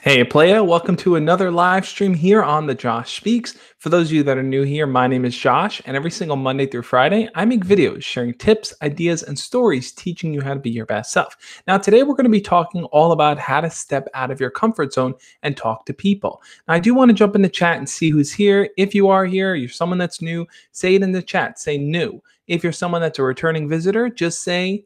Hey, playa, welcome to another live stream here on the Josh Speaks. For those of you that are new here, my name is Josh, and every single Monday through Friday, I make videos sharing tips, ideas, and stories teaching you how to be your best self. Now, today we're going to be talking all about how to step out of your comfort zone and talk to people. Now, I do want to jump in the chat and see who's here. If you are here, you're someone that's new, say it in the chat, say new. If you're someone that's a returning visitor, just say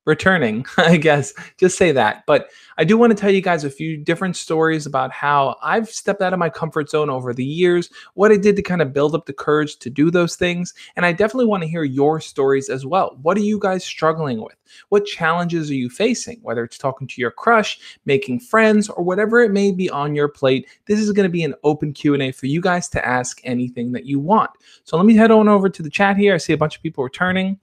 returning, I guess. Just say that. But I do want to tell you guys a few different stories about how I've stepped out of my comfort zone over the years, what I did to kind of build up the courage to do those things. And I definitely want to hear your stories as well. What are you guys struggling with? What challenges are you facing? Whether it's talking to your crush, making friends, or whatever it may be on your plate, this is going to be an open Q&A for you guys to ask anything that you want. So let me head on over to the chat here. I see a bunch of people returning.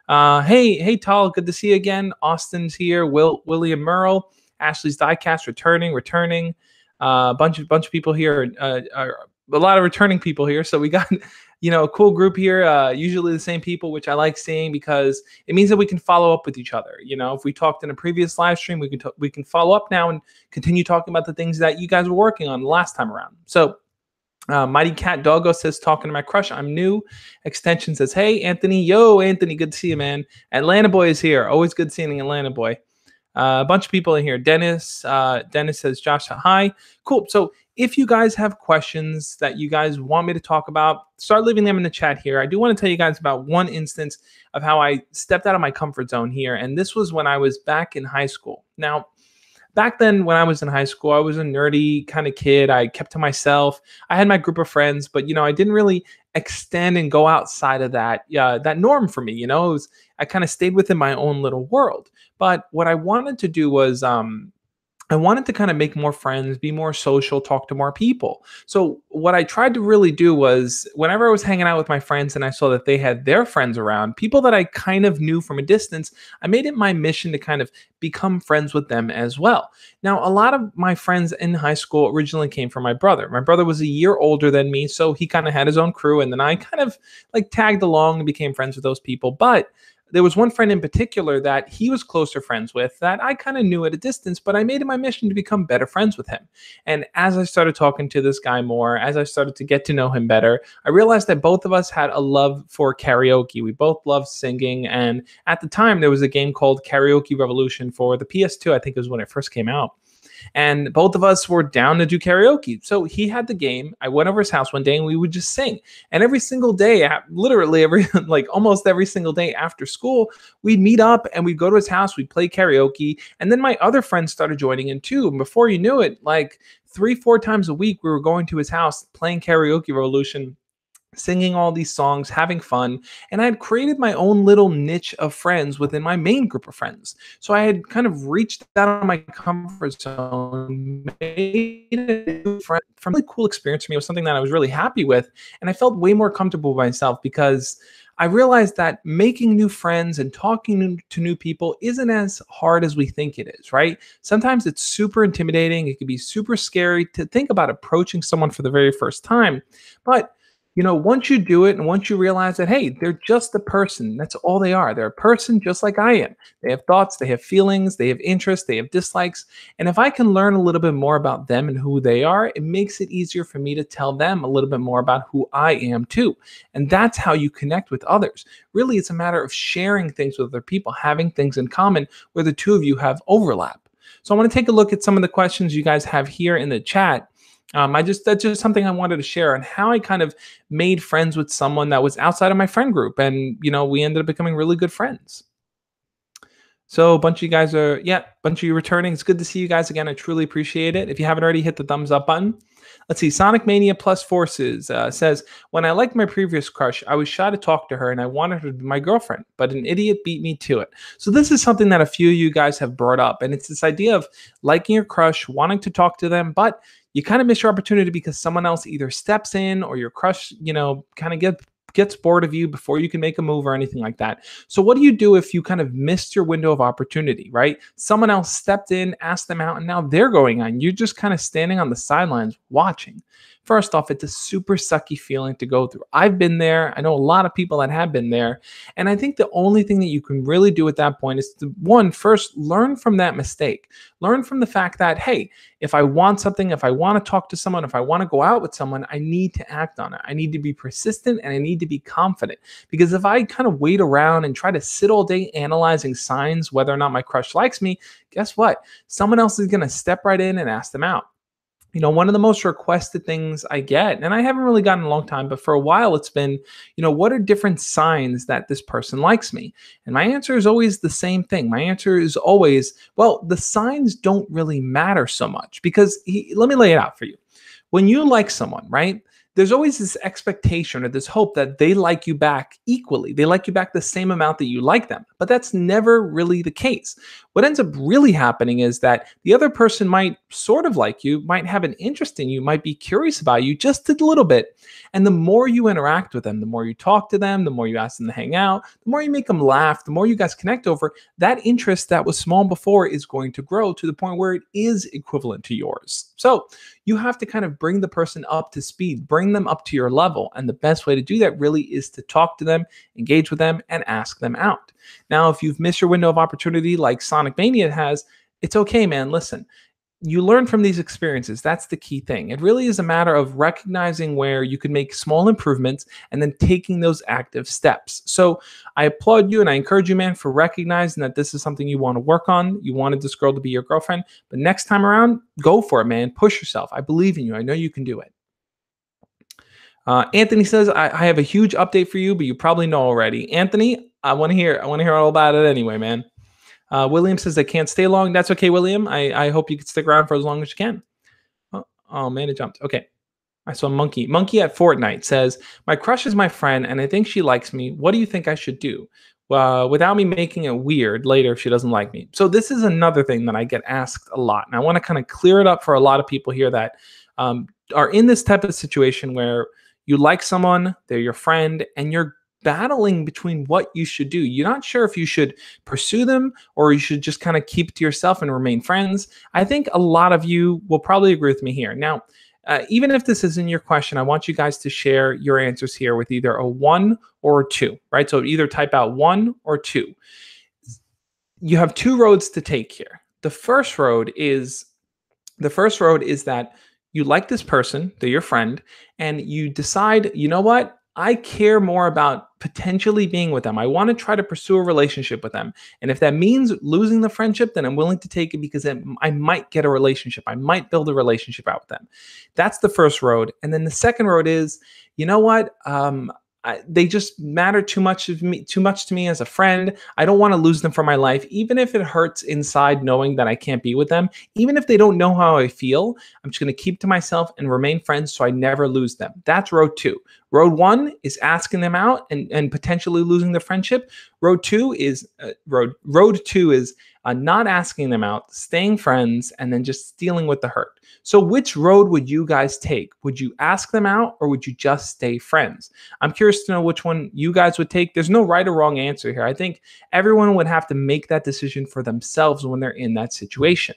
Hey, Tal, good to see you again. Austin's here. William Merle, Ashley's Diecast returning. Bunch of people here. A lot of returning people here. So we got a cool group here. Usually the same people, which I like seeing because it means that we can follow up with each other. If we talked in a previous live stream, we can follow up now and continue talking about the things that you guys were working on the last time around. So. Mighty Cat Doggo says, talking to my crush, I'm new. Extension says, hey, Anthony. Yo, Anthony, good to see you, man. Atlanta Boy is here. Always good seeing the Atlanta Boy. A bunch of people in here. Dennis says, Josh, hi. Cool. So if you guys have questions that you guys want me to talk about, start leaving them in the chat here. I do want to tell you guys about one instance of how I stepped out of my comfort zone here. And this was when I was back in high school. Now, back then, when I was in high school, I was a nerdy kind of kid. I kept to myself. I had my group of friends, but I didn't really extend and go outside of that norm for me. I kind of stayed within my own little world. But what I wanted to do was I wanted to kind of make more friends, be more social, talk to more people. So what I tried to really do was whenever I was hanging out with my friends and I saw that they had their friends around, people that I kind of knew from a distance, I made it my mission to kind of become friends with them as well. Now, a lot of my friends in high school originally came from my brother. My brother was a year older than me, so he kind of had his own crew, and then I kind of like tagged along and became friends with those people. But there was one friend in particular that he was closer friends with that I kind of knew at a distance, but I made it my mission to become better friends with him. And as I started talking to this guy more, as I started to get to know him better, I realized that both of us had a love for karaoke. We both loved singing. And at the time, there was a game called Karaoke Revolution for the PS2. I think it was when it first came out. And both of us were down to do karaoke. So he had the game. I went over his house one day and we would just sing. And every single day, literally almost every single day after school, we'd meet up and we'd go to his house, we'd play karaoke. And then my other friends started joining in too. And before you knew it, like 3-4 times a week, we were going to his house, playing Karaoke Revolution, singing all these songs, having fun. And I had created my own little niche of friends within my main group of friends. So I had kind of reached out of my comfort zone, made a new friend from a really cool experience for me. It was something that I was really happy with. And I felt way more comfortable with myself because I realized that making new friends and talking to new people isn't as hard as we think it is, right? Sometimes it's super intimidating. It can be super scary to think about approaching someone for the very first time. But once you do it and once you realize that, hey, they're just a person, that's all they are. They're a person just like I am. They have thoughts, they have feelings, they have interests, they have dislikes. And if I can learn a little bit more about them and who they are, it makes it easier for me to tell them a little bit more about who I am too. And that's how you connect with others. Really, it's a matter of sharing things with other people, having things in common where the two of you have overlap. So I want to take a look at some of the questions you guys have here in the chat. That's just something I wanted to share on how I kind of made friends with someone that was outside of my friend group. And, we ended up becoming really good friends. So a bunch of you guys bunch of you returning. It's good to see you guys again. I truly appreciate it. If you haven't already, hit the thumbs up button. Let's see. Sonic Mania Plus Forces says, when I liked my previous crush, I was shy to talk to her and I wanted her to be my girlfriend, but an idiot beat me to it. So this is something that a few of you guys have brought up. And it's this idea of liking your crush, wanting to talk to them, but you kind of miss your opportunity because someone else either steps in or your crush, kind of gets bored of you before you can make a move or anything like that. So what do you do if you kind of missed your window of opportunity, right? Someone else stepped in, asked them out, and now they're going on. You're just kind of standing on the sidelines watching. First off, it's a super sucky feeling to go through. I've been there. I know a lot of people that have been there. And I think the only thing that you can really do at that point is to, one, first learn from that mistake. Learn from the fact that, hey, if I want something, if I want to talk to someone, if I want to go out with someone, I need to act on it. I need to be persistent and I need to be confident. Because if I kind of wait around and try to sit all day analyzing signs, whether or not my crush likes me, guess what? Someone else is going to step right in and ask them out. One of the most requested things I get, and I haven't really gotten a long time, but for a while it's been, what are different signs that this person likes me? And my answer is always the same thing. My answer is always, well, the signs don't really matter so much because let me lay it out for you. When you like someone, right? There's always this expectation or this hope that they like you back equally. They like you back the same amount that you like them. But that's never really the case. What ends up really happening is that the other person might sort of like you, might have an interest in you, might be curious about you just a little bit. And the more you interact with them, the more you talk to them, the more you ask them to hang out, the more you make them laugh, the more you guys connect over, that interest that was small before is going to grow to the point where it is equivalent to yours. So you have to kind of bring the person up to speed, bring them up to your level. And the best way to do that really is to talk to them, engage with them, and ask them out. Now, if you've missed your window of opportunity like Sonic Mania has, it's okay, man. Listen, you learn from these experiences. That's the key thing. It really is a matter of recognizing where you can make small improvements and then taking those active steps. So I applaud you and I encourage you, man, for recognizing that this is something you want to work on. You wanted this girl to be your girlfriend, but next time around, go for it, man. Push yourself. I believe in you. I know you can do it. Anthony says, I have a huge update for you, but you probably know already. Anthony, I want to hear all about it anyway, man. William says, I can't stay long. That's okay, William. I hope you can stick around for as long as you can. Oh man, it jumped. Okay. I saw Monkey. Monkey at Fortnite says, my crush is my friend and I think she likes me. What do you think I should do? Without me making it weird later if she doesn't like me. So this is another thing that I get asked a lot. And I want to kind of clear it up for a lot of people here that are in this type of situation where you like someone, they're your friend, and you're battling between what you should do. You're not sure if you should pursue them or you should just kind of keep it to yourself and remain friends. I think a lot of you will probably agree with me here. Now, even if this isn't your question, I want you guys to share your answers here with either a 1 or a 2, right? So either type out 1 or 2. You have 2 roads to take here. The first road is that you like this person, they're your friend, and you decide, you know what? I care more about potentially being with them. I want to try to pursue a relationship with them. And if that means losing the friendship, then I'm willing to take it because I might get a relationship. I might build a relationship out with them. That's the first road. And then the second road is, you know what? They just matter too much to me as a friend. I don't want to lose them from my life, even if it hurts inside knowing that I can't be with them. Even if they don't know how I feel, I'm just going to keep to myself and remain friends so I never lose them. That's road 2. Road 1 is asking them out and potentially losing the friendship. Road 2 is not asking them out, staying friends, and then just dealing with the hurt. So which road would you guys take? Would you ask them out or would you just stay friends? I'm curious to know which one you guys would take. There's no right or wrong answer here. I think everyone would have to make that decision for themselves when they're in that situation.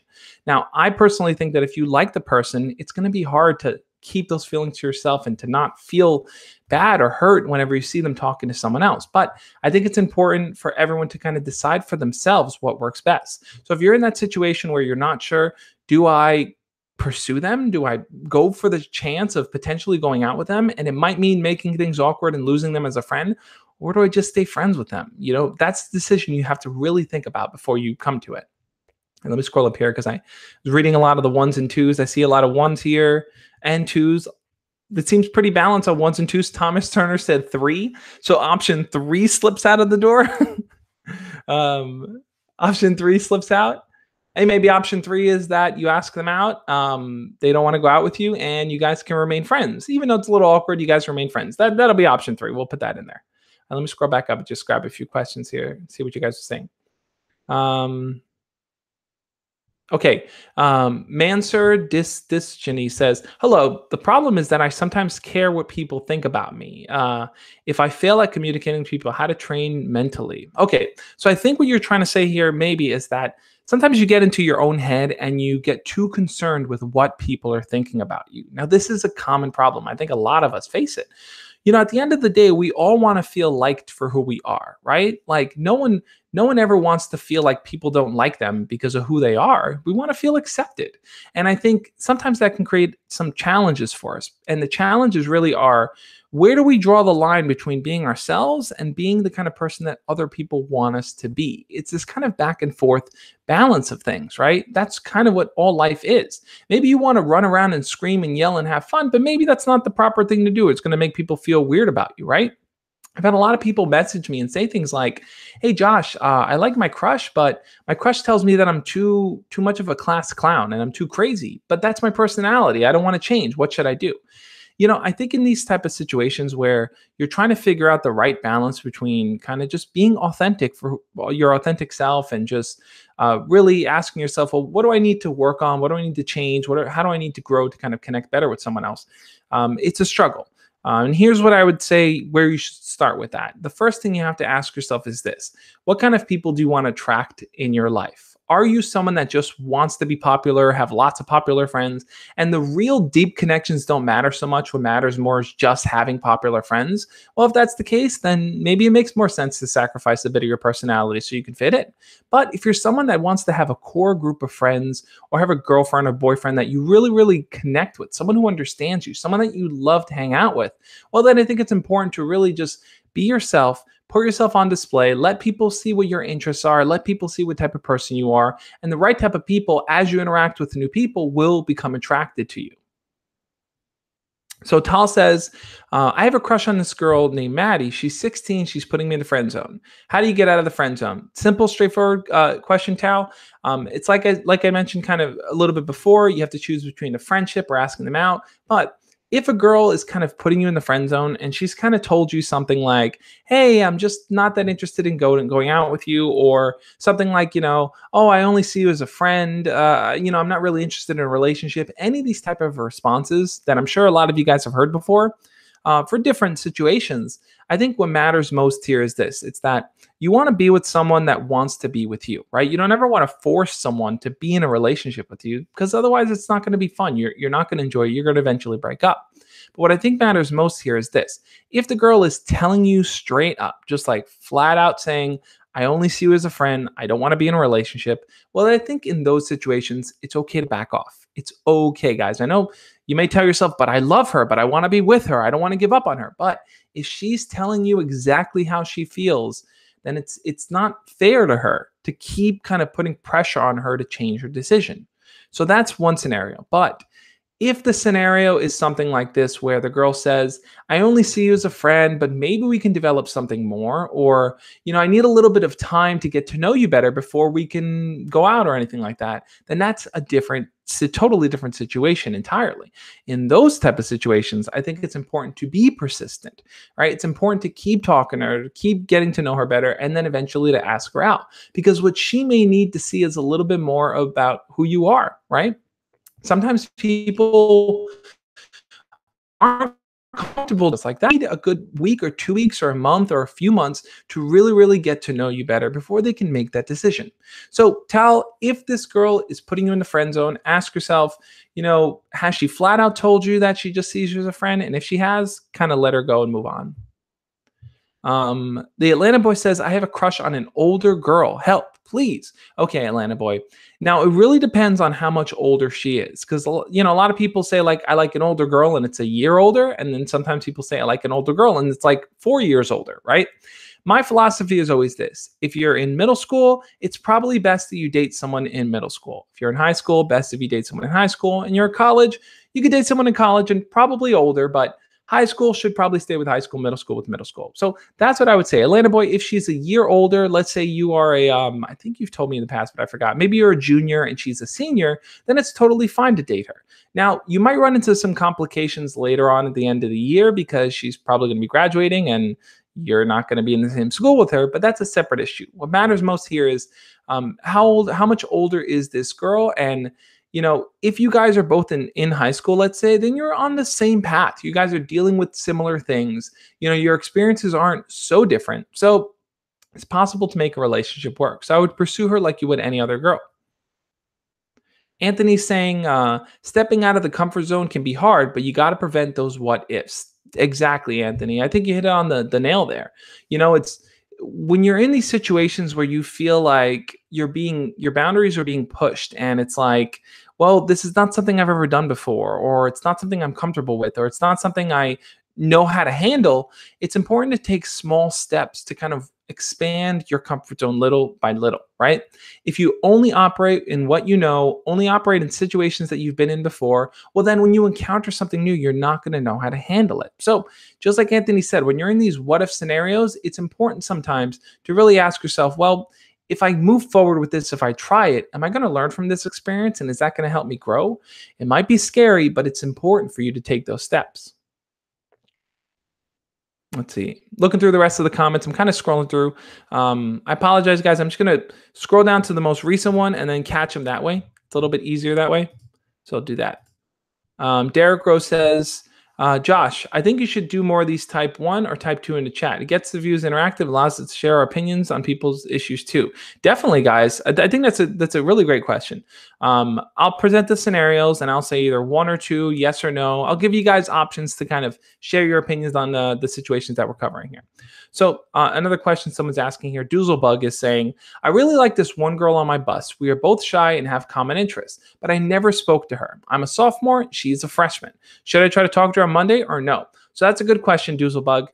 Now, I personally think that if you like the person, it's going to be hard to keep those feelings to yourself and to not feel bad or hurt whenever you see them talking to someone else. But I think it's important for everyone to kind of decide for themselves what works best. So if you're in that situation where you're not sure, do I pursue them? Do I go for the chance of potentially going out with them? And it might mean making things awkward and losing them as a friend. Or do I just stay friends with them? That's the decision you have to really think about before you come to it. And let me scroll up here because I was reading a lot of the 1s and 2s. I see a lot of 1s here and 2s. It seems pretty balanced on 1s and 2s. Thomas Turner said 3. So option 3 slips out of the door. Option 3 slips out. And maybe option 3 is that you ask them out. They don't want to go out with you and you guys can remain friends. Even though it's a little awkward, you guys remain friends. That'll be option 3. We'll put that in there. And let me scroll back up and just grab a few questions here and see what you guys are saying. Okay, Mansur Disjani says, hello, the problem is that I sometimes care what people think about me. If I fail at communicating to people, how to train mentally. Okay, so I think what you're trying to say here maybe is that Sometimes you get into your own head and you get too concerned with what people are thinking about you. Now, this is a common problem. I think a lot of us face it. At the end of the day, we all want to feel liked for who we are, right? Like no one ever wants to feel like people don't like them because of who they are. We want to feel accepted. And I think sometimes that can create some challenges for us. And the challenges really are, where do we draw the line between being ourselves and being the kind of person that other people want us to be? It's this kind of back and forth balance of things, right? That's kind of what all life is. Maybe you want to run around and scream and yell and have fun, but maybe that's not the proper thing to do. It's going to make people feel weird about you, right? I've had a lot of people message me and say things like, "Hey, Josh, I like my crush, but my crush tells me that I'm too much of a class clown and I'm too crazy. But that's my personality. I don't want to change. What should I do?" I think in these type of situations where you're trying to figure out the right balance between kind of just being authentic for your authentic self and just really asking yourself, well, what do I need to work on? What do I need to change? How do I need to grow to kind of connect better with someone else? It's a struggle. And here's what I would say where you should start with that. The first thing you have to ask yourself is this: what kind of people do you want to attract in your life? Are you someone that just wants to be popular, have lots of popular friends, and the real deep connections don't matter so much? What matters more is just having popular friends? Well, if that's the case, then maybe it makes more sense to sacrifice a bit of your personality so you can fit in. But if you're someone that wants to have a core group of friends or have a girlfriend or boyfriend that you really, really connect with, someone who understands you, someone that you love to hang out with, well, then I think it's important to really just be yourself, put yourself on display, let people see what your interests are, let people see what type of person you are, and the right type of people, as you interact with new people, will become attracted to you. So Tal says, I have a crush on this girl named Maddie. She's 16. She's putting me in the friend zone. How do you get out of the friend zone? Simple, straightforward question, Tal. It's like I mentioned kind of a little bit before. You have to choose between a friendship or asking them out. But if a girl is kind of putting you in the friend zone and she's kind of told you something like, "Hey, I'm just not that interested in going out with you," or something like, "Oh, I only see you as a friend. I'm not really interested in a relationship." Any of these type of responses that I'm sure a lot of you guys have heard before, for different situations, I think what matters most here is this: it's that you want to be with someone that wants to be with you, right? You don't ever want to force someone to be in a relationship with you, because otherwise it's not going to be fun. You're not going to enjoy it. You're going to eventually break up. But what I think matters most here is this: if the girl is telling you straight up, just like flat out saying, "I only see you as a friend. I don't want to be in a relationship," well, I think in those situations, it's okay to back off. It's okay, guys. I know you may tell yourself, "But I love her, but I want to be with her. I don't want to give up on her." But if she's telling you exactly how she feels, then it's not fair to her to keep kind of putting pressure on her to change her decision. So that's one scenario. But if the scenario is something like this, where the girl says, "I only see you as a friend, but maybe we can develop something more," or, "I need a little bit of time to get to know you better before we can go out," or anything like that, then that's a totally different situation entirely. In those type of situations, I think it's important to be persistent, right? It's important to keep talking to her, to keep getting to know her better, and then eventually to ask her out, because what she may need to see is a little bit more about who you are, right? Sometimes people aren't comfortable just like that. Need a good week or 2 weeks or a month or a few months to really, really get to know you better before they can make that decision. So, Tal, if this girl is putting you in the friend zone, ask yourself, has she flat out told you that she just sees you as a friend? And if she has, kind of let her go and move on. The Atlanta boy says, "I have a crush on an older girl. Help, please." Okay, Atlanta boy. Now, it really depends on how much older she is. Because, a lot of people say, like, "I like an older girl," and it's a year older. And then sometimes people say, "I like an older girl," and it's like 4 years older, right? My philosophy is always this: if you're in middle school, it's probably best that you date someone in middle school. If you're in high school, best if you date someone in high school. And you're in college, you could date someone in college and probably older, but high school should probably stay with high school, middle school with middle school. So that's what I would say. Atlanta boy, if she's a year older, let's say you are I think you've told me in the past, but I forgot. Maybe you're a junior and she's a senior, then it's totally fine to date her. Now, you might run into some complications later on at the end of the year because she's probably going to be graduating and you're not going to be in the same school with her, but that's a separate issue. What matters most here is how much older is this girl? And if you guys are both in high school, let's say, then you're on the same path. You guys are dealing with similar things. Your experiences aren't so different. So it's possible to make a relationship work. So I would pursue her like you would any other girl. Anthony's saying stepping out of the comfort zone can be hard, but you got to prevent those what ifs. Exactly, Anthony. I think you hit it on the nail there. It's when you're in these situations where you feel like your boundaries are being pushed, and it's like, well, this is not something I've ever done before, or it's not something I'm comfortable with, or it's not something I know how to handle. It's important to take small steps to kind of expand your comfort zone little by little, right? If you only operate in what you know, only operate in situations that you've been in before, well, then when you encounter something new, you're not going to know how to handle it. So, just like Anthony said, when you're in these what if scenarios, it's important sometimes to really ask yourself, well, if I move forward with this, if I try it, am I going to learn from this experience? And is that going to help me grow? It might be scary, but it's important for you to take those steps. Let's see. Looking through the rest of the comments, I'm kind of scrolling through. I apologize, guys. I'm just going to scroll down to the most recent one and then catch them that way. It's a little bit easier that way. So I'll do that. Derek Rose says, Josh, I think you should do more of these type 1 or type 2 in the chat. It gets the views interactive, allows us to share our opinions on people's issues too. Definitely, guys. I think that's a really great question. I'll present the scenarios and I'll say either 1 or 2, yes or no. I'll give you guys options to kind of share your opinions on the situations that we're covering here. So another question someone's asking here, Doozlebug is saying, I really like this one girl on my bus. We are both shy and have common interests, but I never spoke to her. I'm a sophomore. She's a freshman. Should I try to talk to her on Monday or no? So that's a good question, Doozlebug.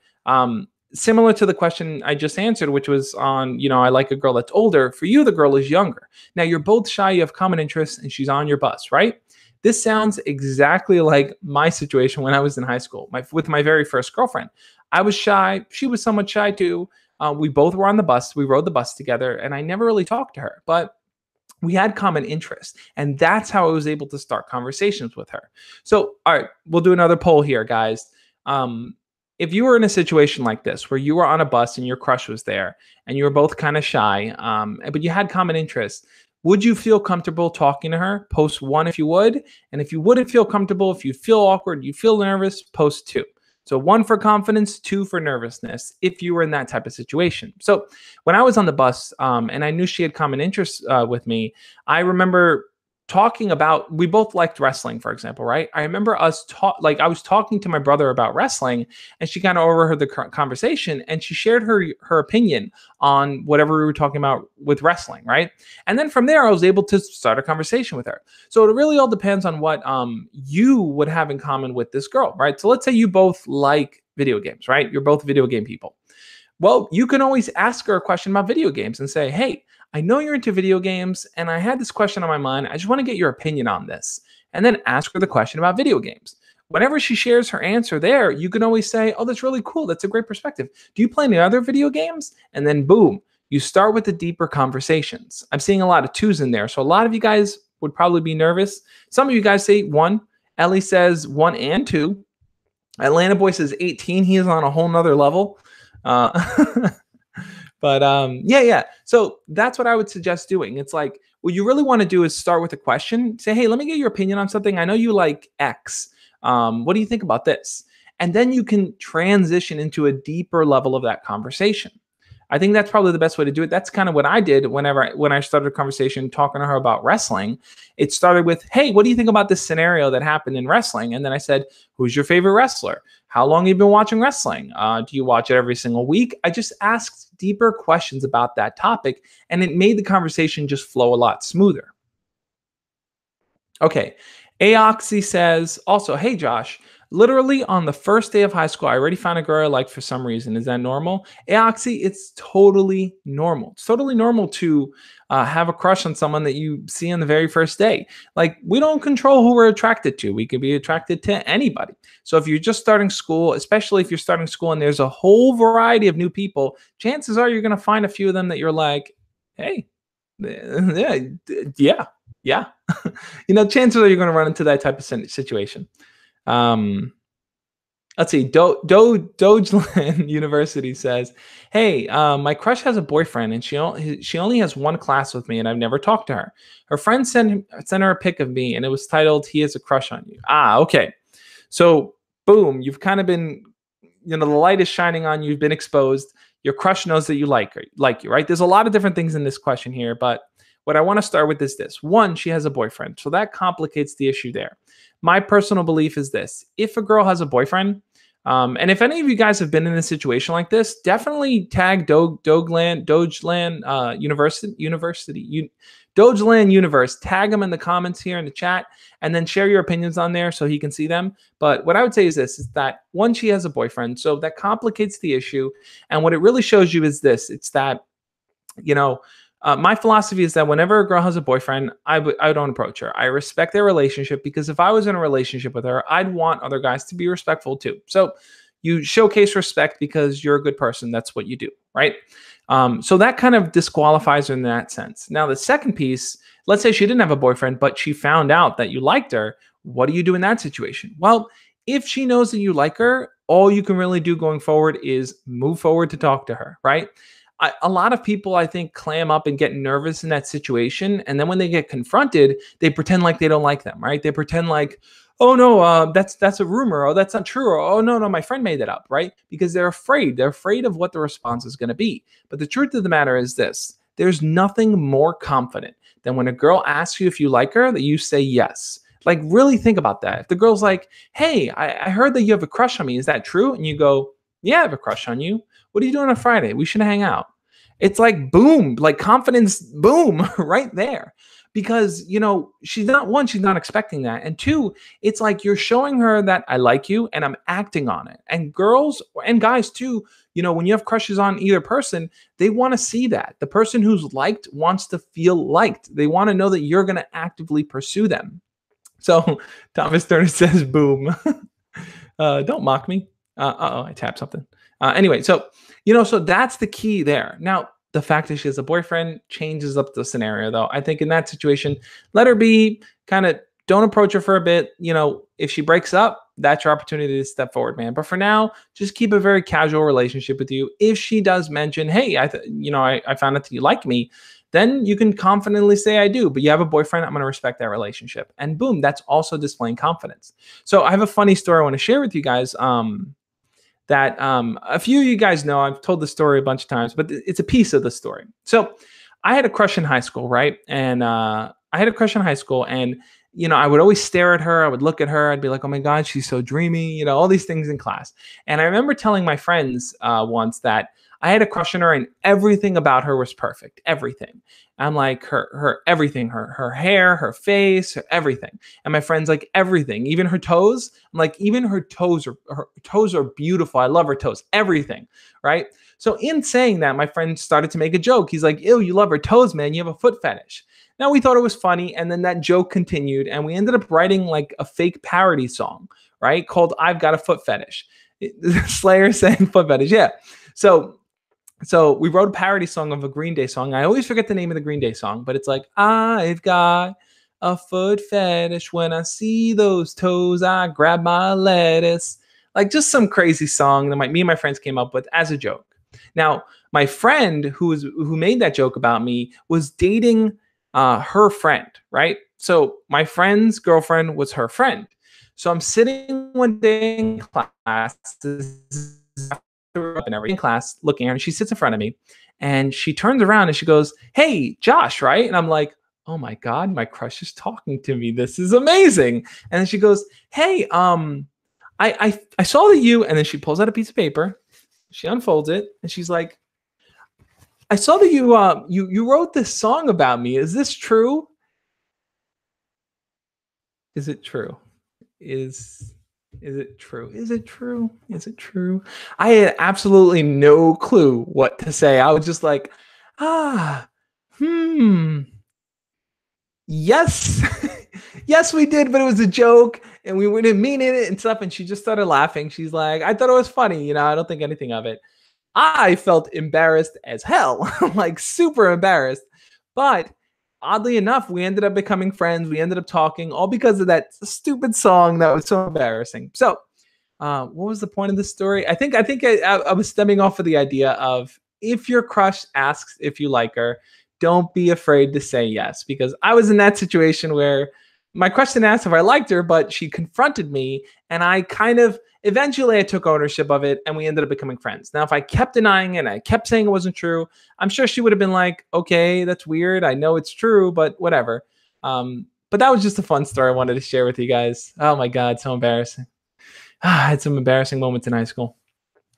Similar to the question I just answered, which was on, I like a girl that's older. For you, the girl is younger. Now, you're both shy. You have common interests, and she's on your bus, right? This sounds exactly like my situation when I was in high school with my very first girlfriend. I was shy. She was somewhat shy too. We both were on the bus. We rode the bus together, and I never really talked to her, but we had common interests, and that's how I was able to start conversations with her. So, all right, we'll do another poll here, guys. If you were in a situation like this, where you were on a bus and your crush was there, and you were both kind of shy, but you had common interests, would you feel comfortable talking to her? Post 1 if you would. And if you wouldn't feel comfortable, if you feel awkward, you feel nervous, post 2. So 1 for confidence, 2 for nervousness, if you were in that type of situation. So when I was on the bus and I knew she had common interests with me, I remember talking about, we both liked wrestling, for example, right? I remember I was talking to my brother about wrestling, and she kind of overheard the conversation, and she shared her opinion on whatever we were talking about with wrestling, right? And then from there, I was able to start a conversation with her. So it really all depends on what you would have in common with this girl, right? So let's say you both like video games, right? You're both video game people. Well, you can always ask her a question about video games and say, hey, I know you're into video games, and I had this question on my mind. I just want to get your opinion on this. And then ask her the question about video games. Whenever she shares her answer there, you can always say, oh, that's really cool. That's a great perspective. Do you play any other video games? And then boom, you start with the deeper conversations. I'm seeing a lot of 2s in there. So a lot of you guys would probably be nervous. Some of you guys say 1. Ellie says 1 and 2. Atlanta Boy says 18. He is on a whole nother level. But yeah. So that's what I would suggest doing. It's like, what you really want to do is start with a question. Say, hey, let me get your opinion on something. I know you like X. What do you think about this? And then you can transition into a deeper level of that conversation. I think that's probably the best way to do it. That's kind of what I did when I started a conversation talking to her about wrestling. It started with, hey, what do you think about this scenario that happened in wrestling? And then I said, who's your favorite wrestler? How long have you been watching wrestling? Do you watch it every single week? I just asked deeper questions about that topic, and it made the conversation just flow a lot smoother. Okay. Aoxy says also, hey, Josh, literally on the first day of high school, I already found a girl I like for some reason. Is that normal? Aoxy, it's totally normal. It's totally normal to have a crush on someone that you see on the very first day. Like, we don't control who we're attracted to. We could be attracted to anybody. So if you're just starting school, especially if you're starting school and there's a whole variety of new people, chances are you're going to find a few of them that you're like, hey, yeah. Chances are you're going to run into that type of situation. Let's see. Dogeland University says, hey, my crush has a boyfriend, and she only has 1 class with me, and I've never talked to her. Her friend sent her a pic of me, and it was titled, he has a crush on you. Okay. So boom, you've kind of been, the light is shining on you. You've been exposed. Your crush knows that you like you, right? There's a lot of different things in this question here, but what I want to start with is this. One, she has a boyfriend. So that complicates the issue there. My personal belief is this: if a girl has a boyfriend, and if any of you guys have been in a situation like this, definitely tag Dogeland Dogeland Universe. Tag him in the comments here in the chat, and then share your opinions on there so he can see them. But what I would say is this: is that one, she has a boyfriend, so that complicates the issue. And what it really shows you is this: it's that, you know, my philosophy is that whenever a girl has a boyfriend, I don't approach her. I respect their relationship, because if I was in a relationship with her, I'd want other guys to be respectful too. So you showcase respect because you're a good person. That's what you do, right? So that kind of disqualifies her in that sense. Now, the second piece, let's say she didn't have a boyfriend, but she found out that you liked her. What do you do in that situation? Well, if she knows that you like her, all you can really do going forward is move forward to talk to her, right? A lot of people, I think, clam up and get nervous in that situation. And then when they get confronted, they pretend like they don't like them, right? They pretend like, oh no, that's a rumor. Oh, that's not true. Or, oh no, my friend made it up, right? Because they're afraid. They're afraid of what the response is going to be. But the truth of the matter is this: there's nothing more confident than when a girl asks you if you like her, that you say yes. Like, really think about that. If the girl's like, hey, I heard that you have a crush on me. Is that true? And you go, yeah, I have a crush on you. What are you doing on Friday? We should hang out. It's like, boom, like confidence, boom, right there. Because, she's not expecting that. And two, it's like you're showing her that I like you and I'm acting on it. And girls and guys too, when you have crushes on either person, they want to see that. The person who's liked wants to feel liked. They want to know that you're going to actively pursue them. So Thomas Turner says, boom. Don't mock me. I tapped something. Anyway, so that's the key there. Now, the fact that she has a boyfriend changes up the scenario, though. I think in that situation, let her be. Kind of don't approach her for a bit. If she breaks up, that's your opportunity to step forward, man. But for now, just keep a very casual relationship with you. If she does mention, hey, I found out that you like me, then you can confidently say I do. But you have a boyfriend, I'm going to respect that relationship. And boom, that's also displaying confidence. So I have a funny story I want to share with you guys. That a few of you guys know. I've told the story a bunch of times, but it's a piece of the story. So I had a crush in high school, right? And I would always stare at her. I would look at her. I'd be like, oh my God, she's so dreamy, all these things in class. And I remember telling my friends once that I had a crush on her and everything about her was perfect. Everything. I'm like, her everything, her hair, her face, her everything. And my friend's like, everything, even her toes. I'm like, even her toes are beautiful. I love her toes, everything. Right. So in saying that, my friend started to make a joke. He's like, ew, you love her toes, man. You have a foot fetish. Now we thought it was funny. And then that joke continued and we ended up writing like a fake parody song, right? Called I've Got a Foot Fetish. Slayer saying foot fetish. Yeah. So we wrote a parody song of a Green Day song. I always forget the name of the Green Day song, but it's like, I've got a foot fetish. When I see those toes, I grab my lettuce. Like just some crazy song that me and my friends came up with as a joke. Now, my friend who made that joke about me was dating her friend, right? So my friend's girlfriend was her friend. So I'm sitting one day in class, and every in class looking at her, and she sits in front of me and she turns around and she goes, hey, Josh, right? And I'm like, oh my God, my crush is talking to me. This is amazing. And then she goes, hey, I saw that you, and then she pulls out a piece of paper, she unfolds it, and she's like, I saw that you wrote this song about me. Is this true? Is it true? Is it true? Is it true? Is it true? I had absolutely no clue what to say. I was just like, yes. Yes, we did, but it was a joke and we didn't mean it and stuff. And she just started laughing. She's like, I thought it was funny. I don't think anything of it. I felt embarrassed as hell, like super embarrassed. But oddly enough, we ended up becoming friends. We ended up talking all because of that stupid song that was so embarrassing. So what was the point of this story? I think I was stemming off of the idea of if your crush asks if you like her, don't be afraid to say yes. Because I was in that situation where my question asked if I liked her, but she confronted me, and I kind of eventually I took ownership of it, and we ended up becoming friends. Now, if I kept denying it and I kept saying it wasn't true, I'm sure she would have been like, "Okay, that's weird. I know it's true, but whatever." But that was just a fun story I wanted to share with you guys. Oh my god, so embarrassing. I had some embarrassing moments in high school.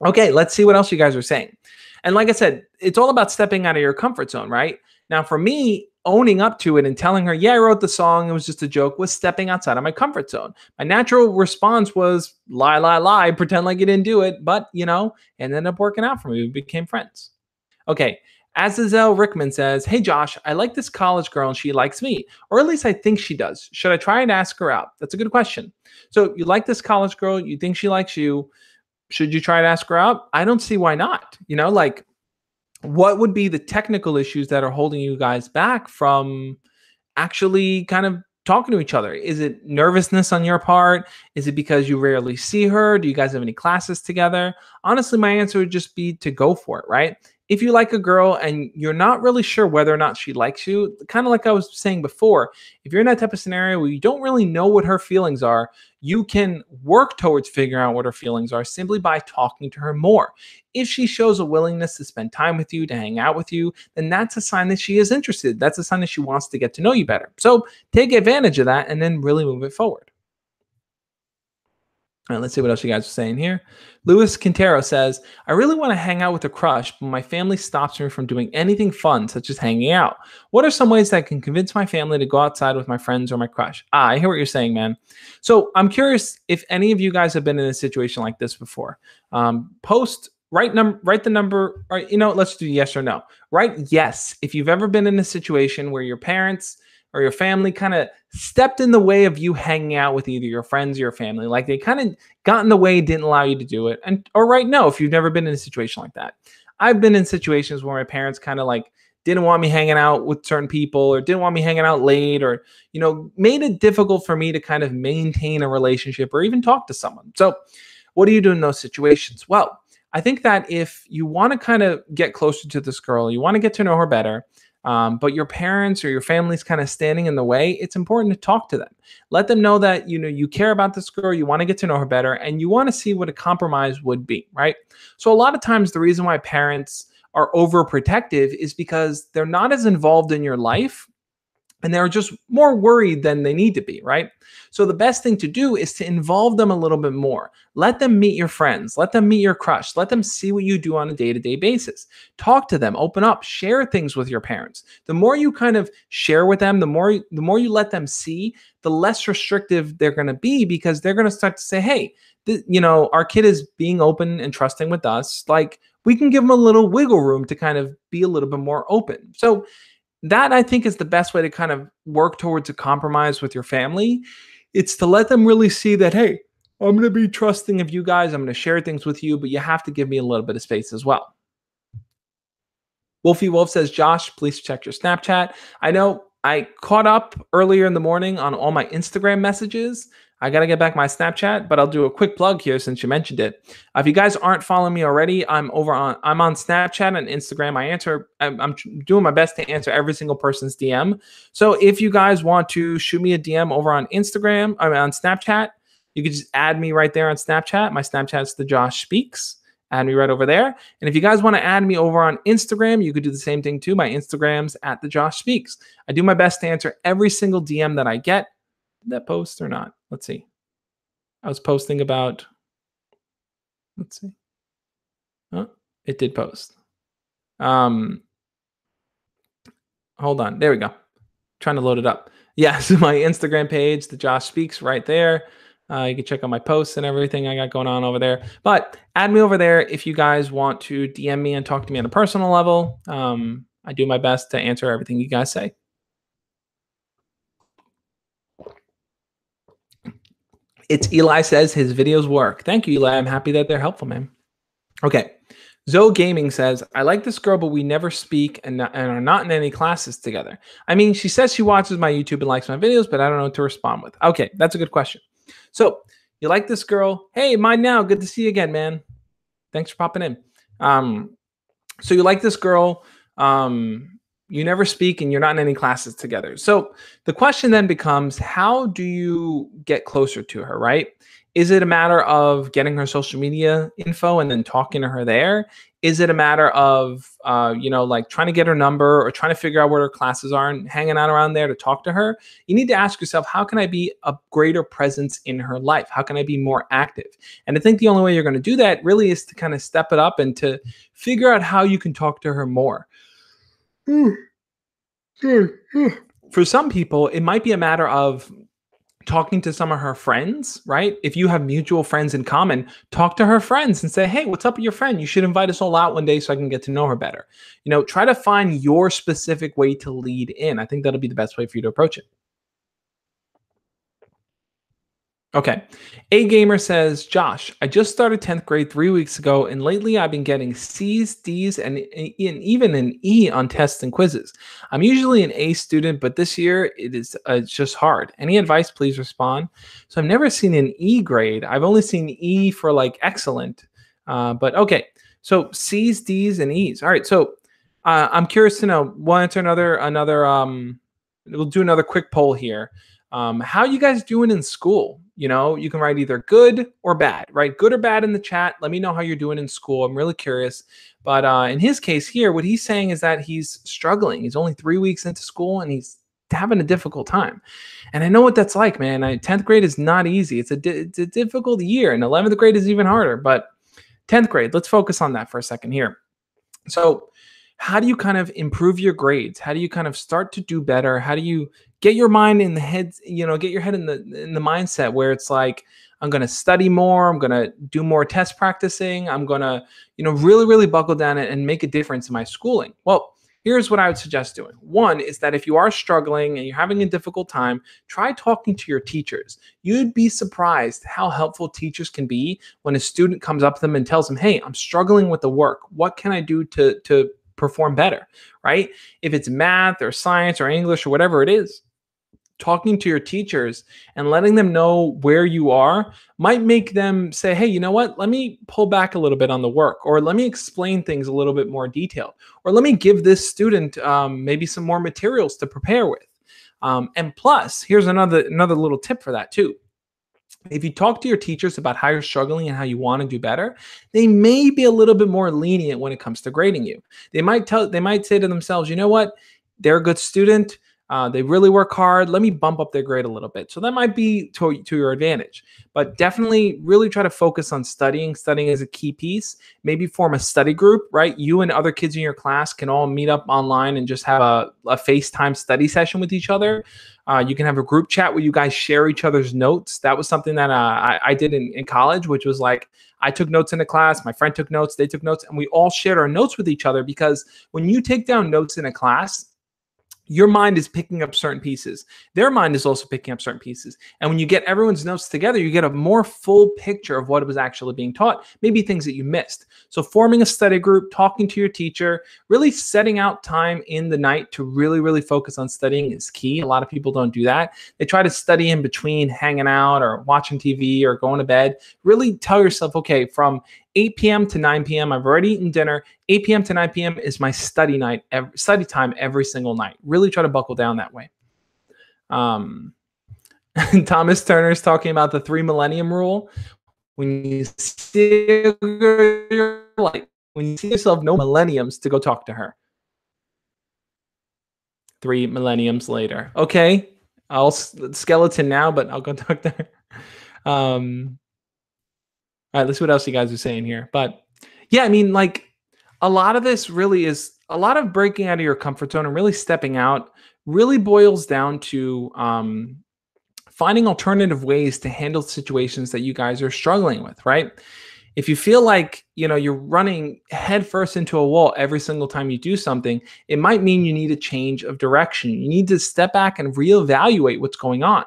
Okay, let's see what else you guys are saying. And like I said, it's all about stepping out of your comfort zone, right? Now, for me, owning up to it and telling her, yeah, I wrote the song, it was just a joke, was stepping outside of my comfort zone. My natural response was lie, lie, lie, pretend like you didn't do it. But, it ended up working out for me. We became friends. Okay. Azazel Rickman says, hey, Josh, I like this college girl and she likes me, or at least I think she does. Should I try and ask her out? That's a good question. So you like this college girl, you think she likes you. Should you try to ask her out? I don't see why not. Like what would be the technical issues that are holding you guys back from actually kind of talking to each other? Is it nervousness on your part? Is it because you rarely see her? Do you guys have any classes together? Honestly, my answer would just be to go for it, right? If you like a girl and you're not really sure whether or not she likes you, kind of like I was saying before, if you're in that type of scenario where you don't really know what her feelings are, you can work towards figuring out what her feelings are simply by talking to her more. If she shows a willingness to spend time with you, to hang out with you, then that's a sign that she is interested. That's a sign that she wants to get to know you better. So take advantage of that and then really move it forward. All right, let's see what else you guys are saying here. Luis Quintero says, I really want to hang out with a crush, but my family stops me from doing anything fun, such as hanging out. What are some ways that I can convince my family to go outside with my friends or my crush? I hear what you're saying, man. So I'm curious if any of you guys have been in a situation like this before. Write the number, or let's do yes or no. Write yes if you've ever been in a situation where your parents or your family kind of stepped in the way of you hanging out with either your friends or your family. Like they kind of got in the way, didn't allow you to do it. And or right now, if you've never been in a situation like that. I've been in situations where my parents kind of like didn't want me hanging out with certain people or didn't want me hanging out late or, made it difficult for me to kind of maintain a relationship or even talk to someone. So what do you do in those situations? Well, I think that if you want to kind of get closer to this girl, you want to get to know her better, but your parents or your family's kind of standing in the way, it's important to talk to them. Let them know that you care about this girl, you want to get to know her better, and you want to see what a compromise would be, right? So a lot of times the reason why parents are overprotective is because they're not as involved in your life and they're just more worried than they need to be, right? So the best thing to do is to involve them a little bit more. Let them meet your friends, let them meet your crush, let them see what you do on a day-to-day basis. Talk to them, open up, share things with your parents. The more you kind of share with them, the more you let them see, the less restrictive they're going to be because they're going to start to say, "Hey, our kid is being open and trusting with us. Like we can give them a little wiggle room to kind of be a little bit more open." So that I think is the best way to kind of work towards a compromise with your family. It's to let them really see that, hey, I'm going to be trusting of you guys. I'm going to share things with you, but you have to give me a little bit of space as well. Wolfie Wolf says, Josh, please check your Snapchat. I know I caught up earlier in the morning on all my Instagram messages. I got to get back my Snapchat, but I'll do a quick plug here since you mentioned it. If you guys aren't following me already, I'm on Snapchat and Instagram. I'm doing my best to answer every single person's DM. So if you guys want to shoot me a DM over on Instagram, on Snapchat, you can just add me right there on Snapchat. My Snapchat's the Josh Speaks. Add me right over there. And if you guys want to add me over on Instagram, you could do the same thing too. My Instagram's at the Josh Speaks. I do my best to answer every single DM that I get. Did that post or not? Let's see. I was posting about, let's see. Oh, it did post. Hold on. There we go. Trying to load it up. Yeah, so my Instagram page, the Josh Speaks, right there. You can check out my posts and everything I got going on over there. But add me over there if you guys want to DM me and talk to me on a personal level. I do my best to answer everything you guys say. It's Eli says his videos work. Thank you, Eli. I'm happy that they're helpful, man. Okay. Zoe Gaming says, I like this girl, but we never speak and are not in any classes together. I mean, she says she watches my YouTube and likes my videos, but I don't know what to respond with. Okay, that's a good question. So you like this girl? Hey, mine now. Good to see you again, man. Thanks for popping in. So you like this girl. You never speak and you're not in any classes together. So the question then becomes, how do you get closer to her, right? Is it a matter of getting her social media info and then talking to her there? Is it a matter of, like trying to get her number or trying to figure out where her classes are and hanging out around there to talk to her? You need to ask yourself, how can I be a greater presence in her life? How can I be more active? And I think the only way you're going to do that really is to kind of step it up and to figure out how you can talk to her more. For some people, it might be a matter of talking to some of her friends, right? If you have mutual friends in common, talk to her friends and say, hey, what's up with your friend? You should invite us all out one day so I can get to know her better. Try to find your specific way to lead in. I think that'll be the best way for you to approach it. Okay. A Gamer says, Josh, I just started 10th grade 3 weeks ago, and lately I've been getting C's, D's, and even an E on tests and quizzes. I'm usually an A student, but this year it's just hard. Any advice, please respond. So I've never seen an E grade. I've only seen E for like excellent. But okay. So C's, D's, and E's. All right. So I'm curious to know. We'll answer we'll do another quick poll here. How you guys doing in school? You can write either good or bad, right? Good or bad in the chat. Let me know how you're doing in school. I'm really curious. But in his case here, what he's saying is that he's struggling. He's only 3 weeks into school and he's having a difficult time. And I know what that's like, man. 10th grade is not easy. It's a difficult year, and 11th grade is even harder. But 10th grade, let's focus on that for a second here. So how do you kind of improve your grades? How do you kind of start to do better? How do you get your mind in the head, get your head in the mindset where it's like, I'm going to study more. I'm going to do more test practicing. I'm going to, really, really buckle down and make a difference in my schooling. Well, here's what I would suggest doing. One is that if you are struggling and you're having a difficult time, try talking to your teachers. You'd be surprised how helpful teachers can be when a student comes up to them and tells them, hey, I'm struggling with the work. What can I do to perform better, right? If it's math or science or English or whatever it is, talking to your teachers and letting them know where you are might make them say, hey, you know what? Let me pull back a little bit on the work, or let me explain things a little bit more detailed, or let me give this student maybe some more materials to prepare with. And plus, here's another little tip for that too. If you talk to your teachers about how you're struggling and how you want to do better, they may be a little bit more lenient when it comes to grading you. They might say to themselves, you know what? They're a good student. They really work hard. Let me bump up their grade a little bit. So that might be to your advantage. But definitely really try to focus on studying. Studying is a key piece. Maybe form a study group, right? You and other kids in your class can all meet up online and just have a FaceTime study session with each other. You can have a group chat where you guys share each other's notes. That was something that I did in college, which was like, I took notes in a class, my friend took notes, they took notes, and we all shared our notes with each other, because when you take down notes in a class, your mind is picking up certain pieces. Their mind is also picking up certain pieces. And when you get everyone's notes together, you get a more full picture of what was actually being taught, maybe things that you missed. So forming a study group, talking to your teacher, really setting out time in the night to really, really focus on studying is key. A lot of people don't do that. They try to study in between hanging out or watching TV or going to bed. Really tell yourself, okay, from 8 p.m. to 9 p.m. I've already eaten dinner. 8 p.m. to 9 p.m. is my study time every single night. Really try to buckle down that way. Thomas Turner is talking about the 3 millennium rule. When you see yourself no millenniums, to go talk to her. 3 millenniums later. Okay, I'll skeleton now, but I'll go talk to her. All right, let's see what else you guys are saying here. But yeah, I mean, like, a lot of this really is a lot of breaking out of your comfort zone and really stepping out really boils down to finding alternative ways to handle situations that you guys are struggling with, right? If you feel like, you're running headfirst into a wall every single time you do something, it might mean you need a change of direction. You need to step back and reevaluate what's going on.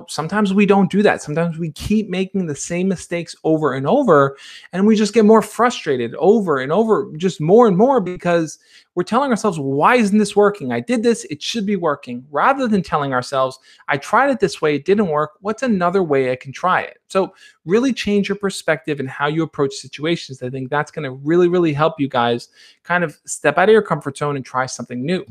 Sometimes we don't do that. Sometimes we keep making the same mistakes over and over, and we just get more frustrated over and over, just more and more, because we're telling ourselves, why isn't this working? I did this, it should be working, rather than telling ourselves, I tried it this way, it didn't work. What's another way I can try it? So really change your perspective and how you approach situations. I think that's going to really, really help you guys kind of step out of your comfort zone and try something new.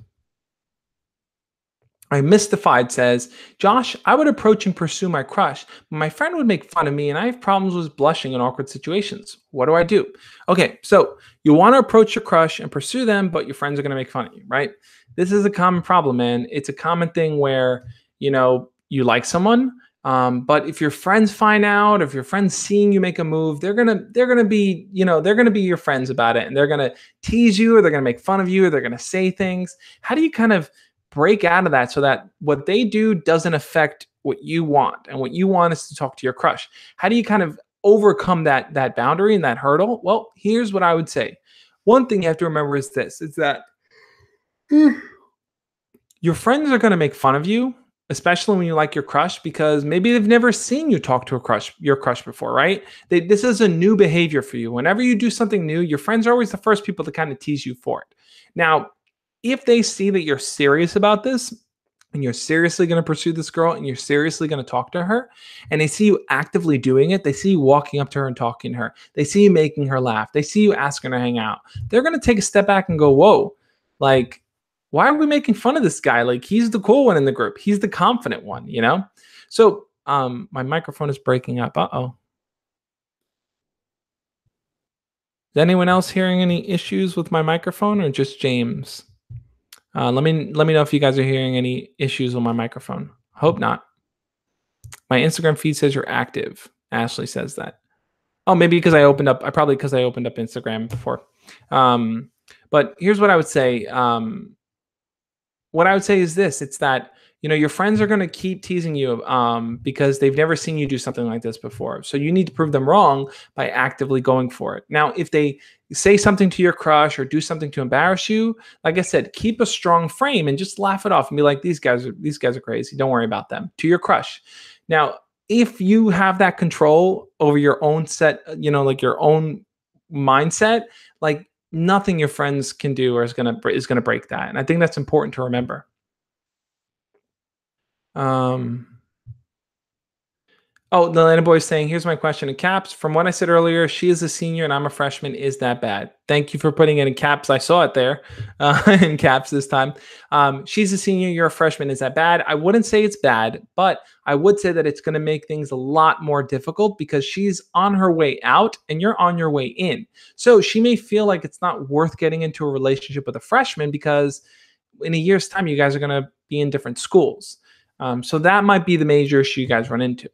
Mystified says, Josh, I would approach and pursue my crush, but my friend would make fun of me and I have problems with blushing in awkward situations. What do I do? Okay, so you want to approach your crush and pursue them, but your friends are going to make fun of you, right? This is a common problem, man. It's a common thing where, you like someone, but if your friends find out, if your friends seeing you make a move, they're gonna be, they're gonna be your friends about it, and they're gonna tease you, or they're gonna make fun of you, or they're gonna say things. How do you kind of break out of that so that what they do doesn't affect what you want, and what you want is to talk to your crush? How do you kind of overcome that boundary and that hurdle? Well, here's what I would say. One thing you have to remember is this: is that your friends are going to make fun of you, especially when you like your crush, because maybe they've never seen you talk to your crush before, right? This is a new behavior for you. Whenever you do something new, your friends are always the first people to kind of tease you for it. Now, if they see that you're serious about this, and you're seriously going to pursue this girl, and you're seriously going to talk to her, and they see you actively doing it, they see you walking up to her and talking to her, they see you making her laugh, they see you asking her to hang out, they're going to take a step back and go, whoa, like, why are we making fun of this guy? Like, he's the cool one in the group. He's the confident one, you know? So my microphone is breaking up. Uh-oh. Is anyone else hearing any issues with my microphone, or just James? Let me know if you guys are hearing any issues with my microphone. Hope not. My Instagram feed says you're active. Ashley says that. Oh, maybe because because I opened up Instagram before. But here's what I would say. What I would say is this: it's that, your friends are going to keep teasing you because they've never seen you do something like this before. So you need to prove them wrong by actively going for it. Now, if they say something to your crush or do something to embarrass you, like I said, keep a strong frame and just laugh it off and be like, these guys are crazy. Don't worry about them, to your crush. Now, if you have that control over your own set, like your own mindset, like, nothing your friends can do or is gonna break that. And I think that's important to remember. Um, Oh, the Atlanta boy is saying, here's my question in caps. From what I said earlier, she is a senior and I'm a freshman. Is that bad? Thank you for putting it in caps. I saw it there in caps this time. She's a senior, you're a freshman. Is that bad? I wouldn't say it's bad, but I would say that it's going to make things a lot more difficult because she's on her way out and you're on your way in. So she may feel like it's not worth getting into a relationship with a freshman because in a year's time, you guys are going to be in different schools. So that might be the major issue you guys run into.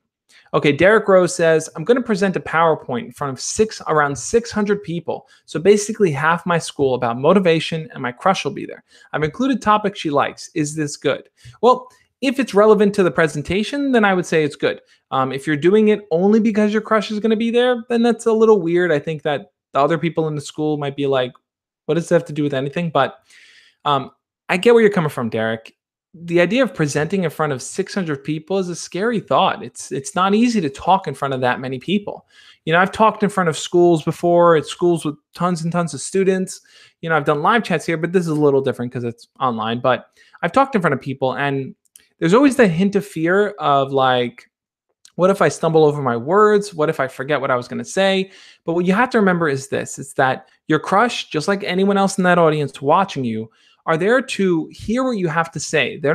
Okay, Derek Rose says, I'm going to present a PowerPoint in front of around 600 people. So basically half my school about motivation, and my crush will be there. I've included topics she likes. Is this good? Well, if it's relevant to the presentation, then I would say it's good. If you're doing it only because your crush is going to be there, then that's a little weird. I think that the other people in the school might be like, what does that have to do with anything? But I get where you're coming from, Derek. The idea of presenting in front of 600 people is a scary thought. It's not easy to talk in front of that many people. I've talked in front of schools before. It's schools with tons and tons of students. I've done live chats here, but this is a little different because it's online. But I've talked in front of people, and there's always that hint of fear of like, what if I stumble over my words? What if I forget what I was going to say? But what you have to remember is this: it's that your crush, just like anyone else in that audience watching you, are there to hear what you have to say. They're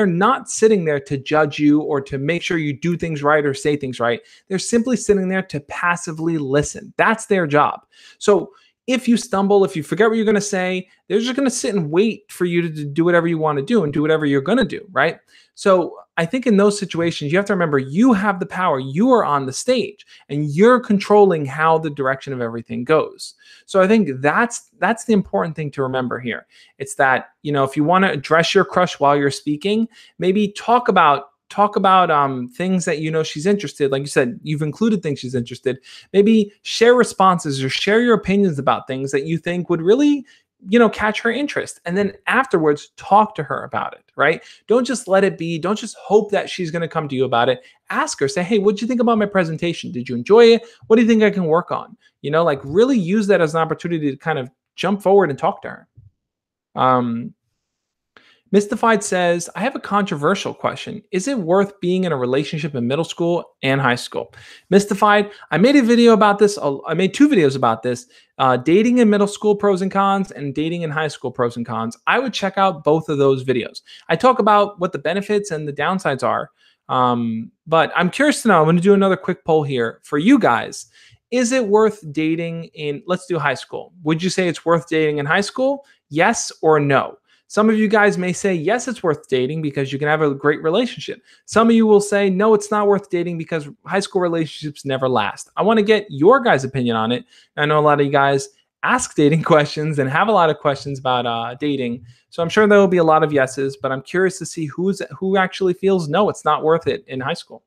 not sitting there to judge you or to make sure you do things right or say things right. They're simply sitting there to passively listen. That's their job. So if you stumble, if you forget what you're going to say, they're just going to sit and wait for you to do whatever you want to do and do whatever you're going to do, right? So I think in those situations, you have to remember you have the power. You are on the stage and you're controlling how the direction of everything goes. So I think that's the important thing to remember here. It's that, if you want to address your crush while you're speaking, maybe talk about things that she's interested. Like you said, you've included things she's interested. Maybe share responses or share your opinions about things that you think would really catch her interest. And then afterwards, talk to her about it, right? Don't just let it be. Don't just hope that she's going to come to you about it. Ask her, say, hey, what'd you think about my presentation? Did you enjoy it? What do you think I can work on? Like really use that as an opportunity to kind of jump forward and talk to her. Mystified says, I have a controversial question. Is it worth being in a relationship in middle school and high school? Mystified, I made a video about this. I made two videos about this, dating in middle school pros and cons and dating in high school pros and cons. I would check out both of those videos. I talk about what the benefits and the downsides are. But I'm curious to know, I'm going to do another quick poll here for you guys. Is it worth dating in, let's do high school. Would you say it's worth dating in high school? Yes or no? Some of you guys may say, yes, it's worth dating because you can have a great relationship. Some of you will say, no, it's not worth dating because high school relationships never last. I want to get your guys' opinion on it. I know a lot of you guys ask dating questions and have a lot of questions about dating. So I'm sure there will be a lot of yeses, but I'm curious to see who actually feels, no, it's not worth it in high school.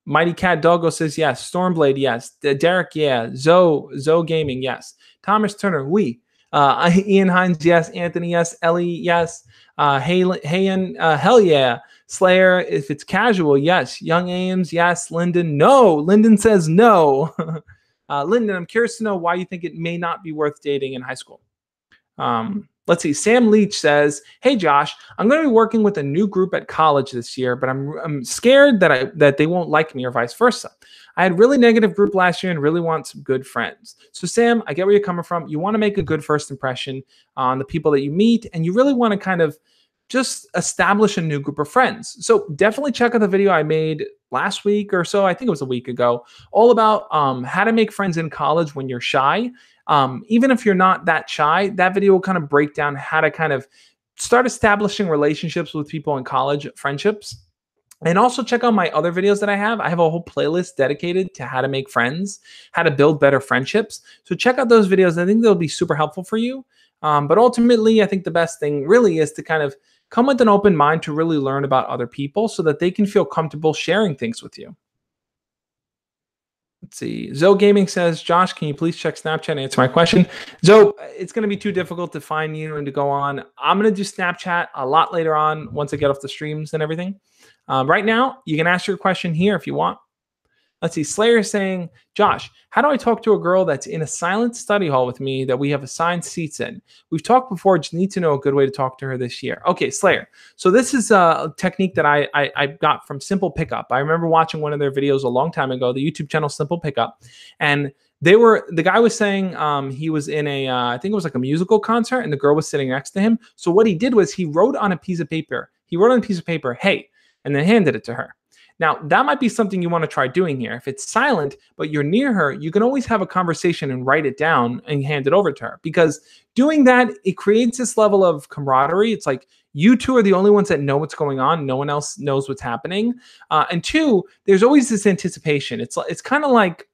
Mighty Cat Doggo says yes. Stormblade, yes. Derek, yeah. Zoe Gaming, yes. Thomas Turner, we. Ian Hines, yes. Anthony, yes. Ellie, yes. Hayan, hell yeah. Slayer, if it's casual, yes. Young Ames, yes. Lyndon, no. Lyndon says no. Lyndon, I'm curious to know why you think it may not be worth dating in high school. Let's see. Sam Leach says, "Hey Josh, I'm going to be working with a new group at college this year, but I'm scared that they won't like me or vice versa. I had really negative group last year and really want some good friends." So Sam, I get where you're coming from. You want to make a good first impression on the people that you meet, and you really want to kind of just establish a new group of friends. So definitely check out the video I made last week or so. I think it was a week ago, all about how to make friends in college when you're shy. Even if you're not that shy, that video will kind of break down how to kind of start establishing relationships with people in college, friendships. And also check out my other videos that I have. I have a whole playlist dedicated to how to make friends, how to build better friendships. So check out those videos. I think they'll be super helpful for you. But ultimately, I think the best thing really is to kind of come with an open mind to really learn about other people so that they can feel comfortable sharing things with you. Let's see. Zoe Gaming says, Josh, can you please check Snapchat and answer my question? Zoe, it's going to be too difficult to find you and to go on. I'm going to do Snapchat a lot later on once I get off the streams and everything. Right now, you can ask your question here if you want. Let's see. Slayer is saying, Josh, how do I talk to a girl that's in a silent study hall with me that we have assigned seats in? We've talked before. Just need to know a good way to talk to her this year. Okay, Slayer. So this is a technique that I got from Simple Pickup. I remember watching one of their videos a long time ago, the YouTube channel Simple Pickup, and the guy was saying he was in I think it was like a musical concert, and the girl was sitting next to him. So what he did was he wrote on a piece of paper, hey, and then handed it to her. Now, that might be something you want to try doing here. If it's silent, but you're near her, you can always have a conversation and write it down and hand it over to her. Because doing that, it creates this level of camaraderie. It's like you two are the only ones that know what's going on. No one else knows what's happening. And two, there's always this anticipation. It's kind of like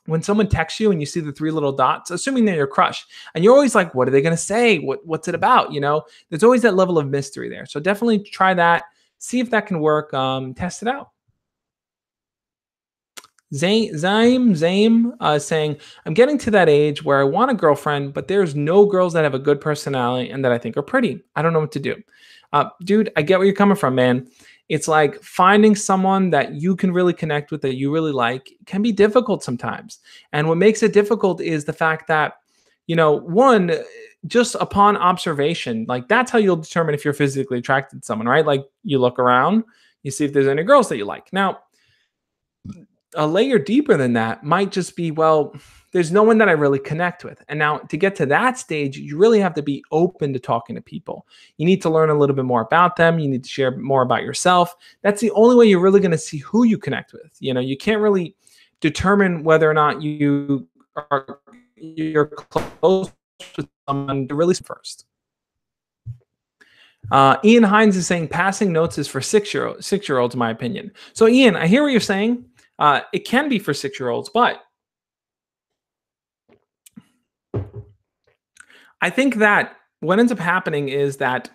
when someone texts you and you see the three little dots, assuming they're your crush, and you're always like, what are they going to say? What's it about? You know, there's always that level of mystery there. So definitely try that. See if that can work. Test it out. Zame saying, I'm getting to that age where I want a girlfriend, but there's no girls that have a good personality and that I think are pretty. I don't know what to do. Dude, I get where you're coming from, man. It's like finding someone that you can really connect with, that you really like, can be difficult sometimes. And what makes it difficult is the fact that, one, just upon observation, like that's how you'll determine if you're physically attracted to someone, right? Like you look around, you see if there's any girls that you like. Now, a layer deeper than that might just be, well, there's no one that I really connect with. And now to get to that stage, you really have to be open to talking to people. You need to learn a little bit more about them. You need to share more about yourself. That's the only way you're really going to see who you connect with. You can't really determine whether or not you're close with someone to really first. Ian Hines is saying passing notes is for six-year-olds, in my opinion. So Ian, I hear what you're saying. It can be for 6-year-olds, but I think that what ends up happening is that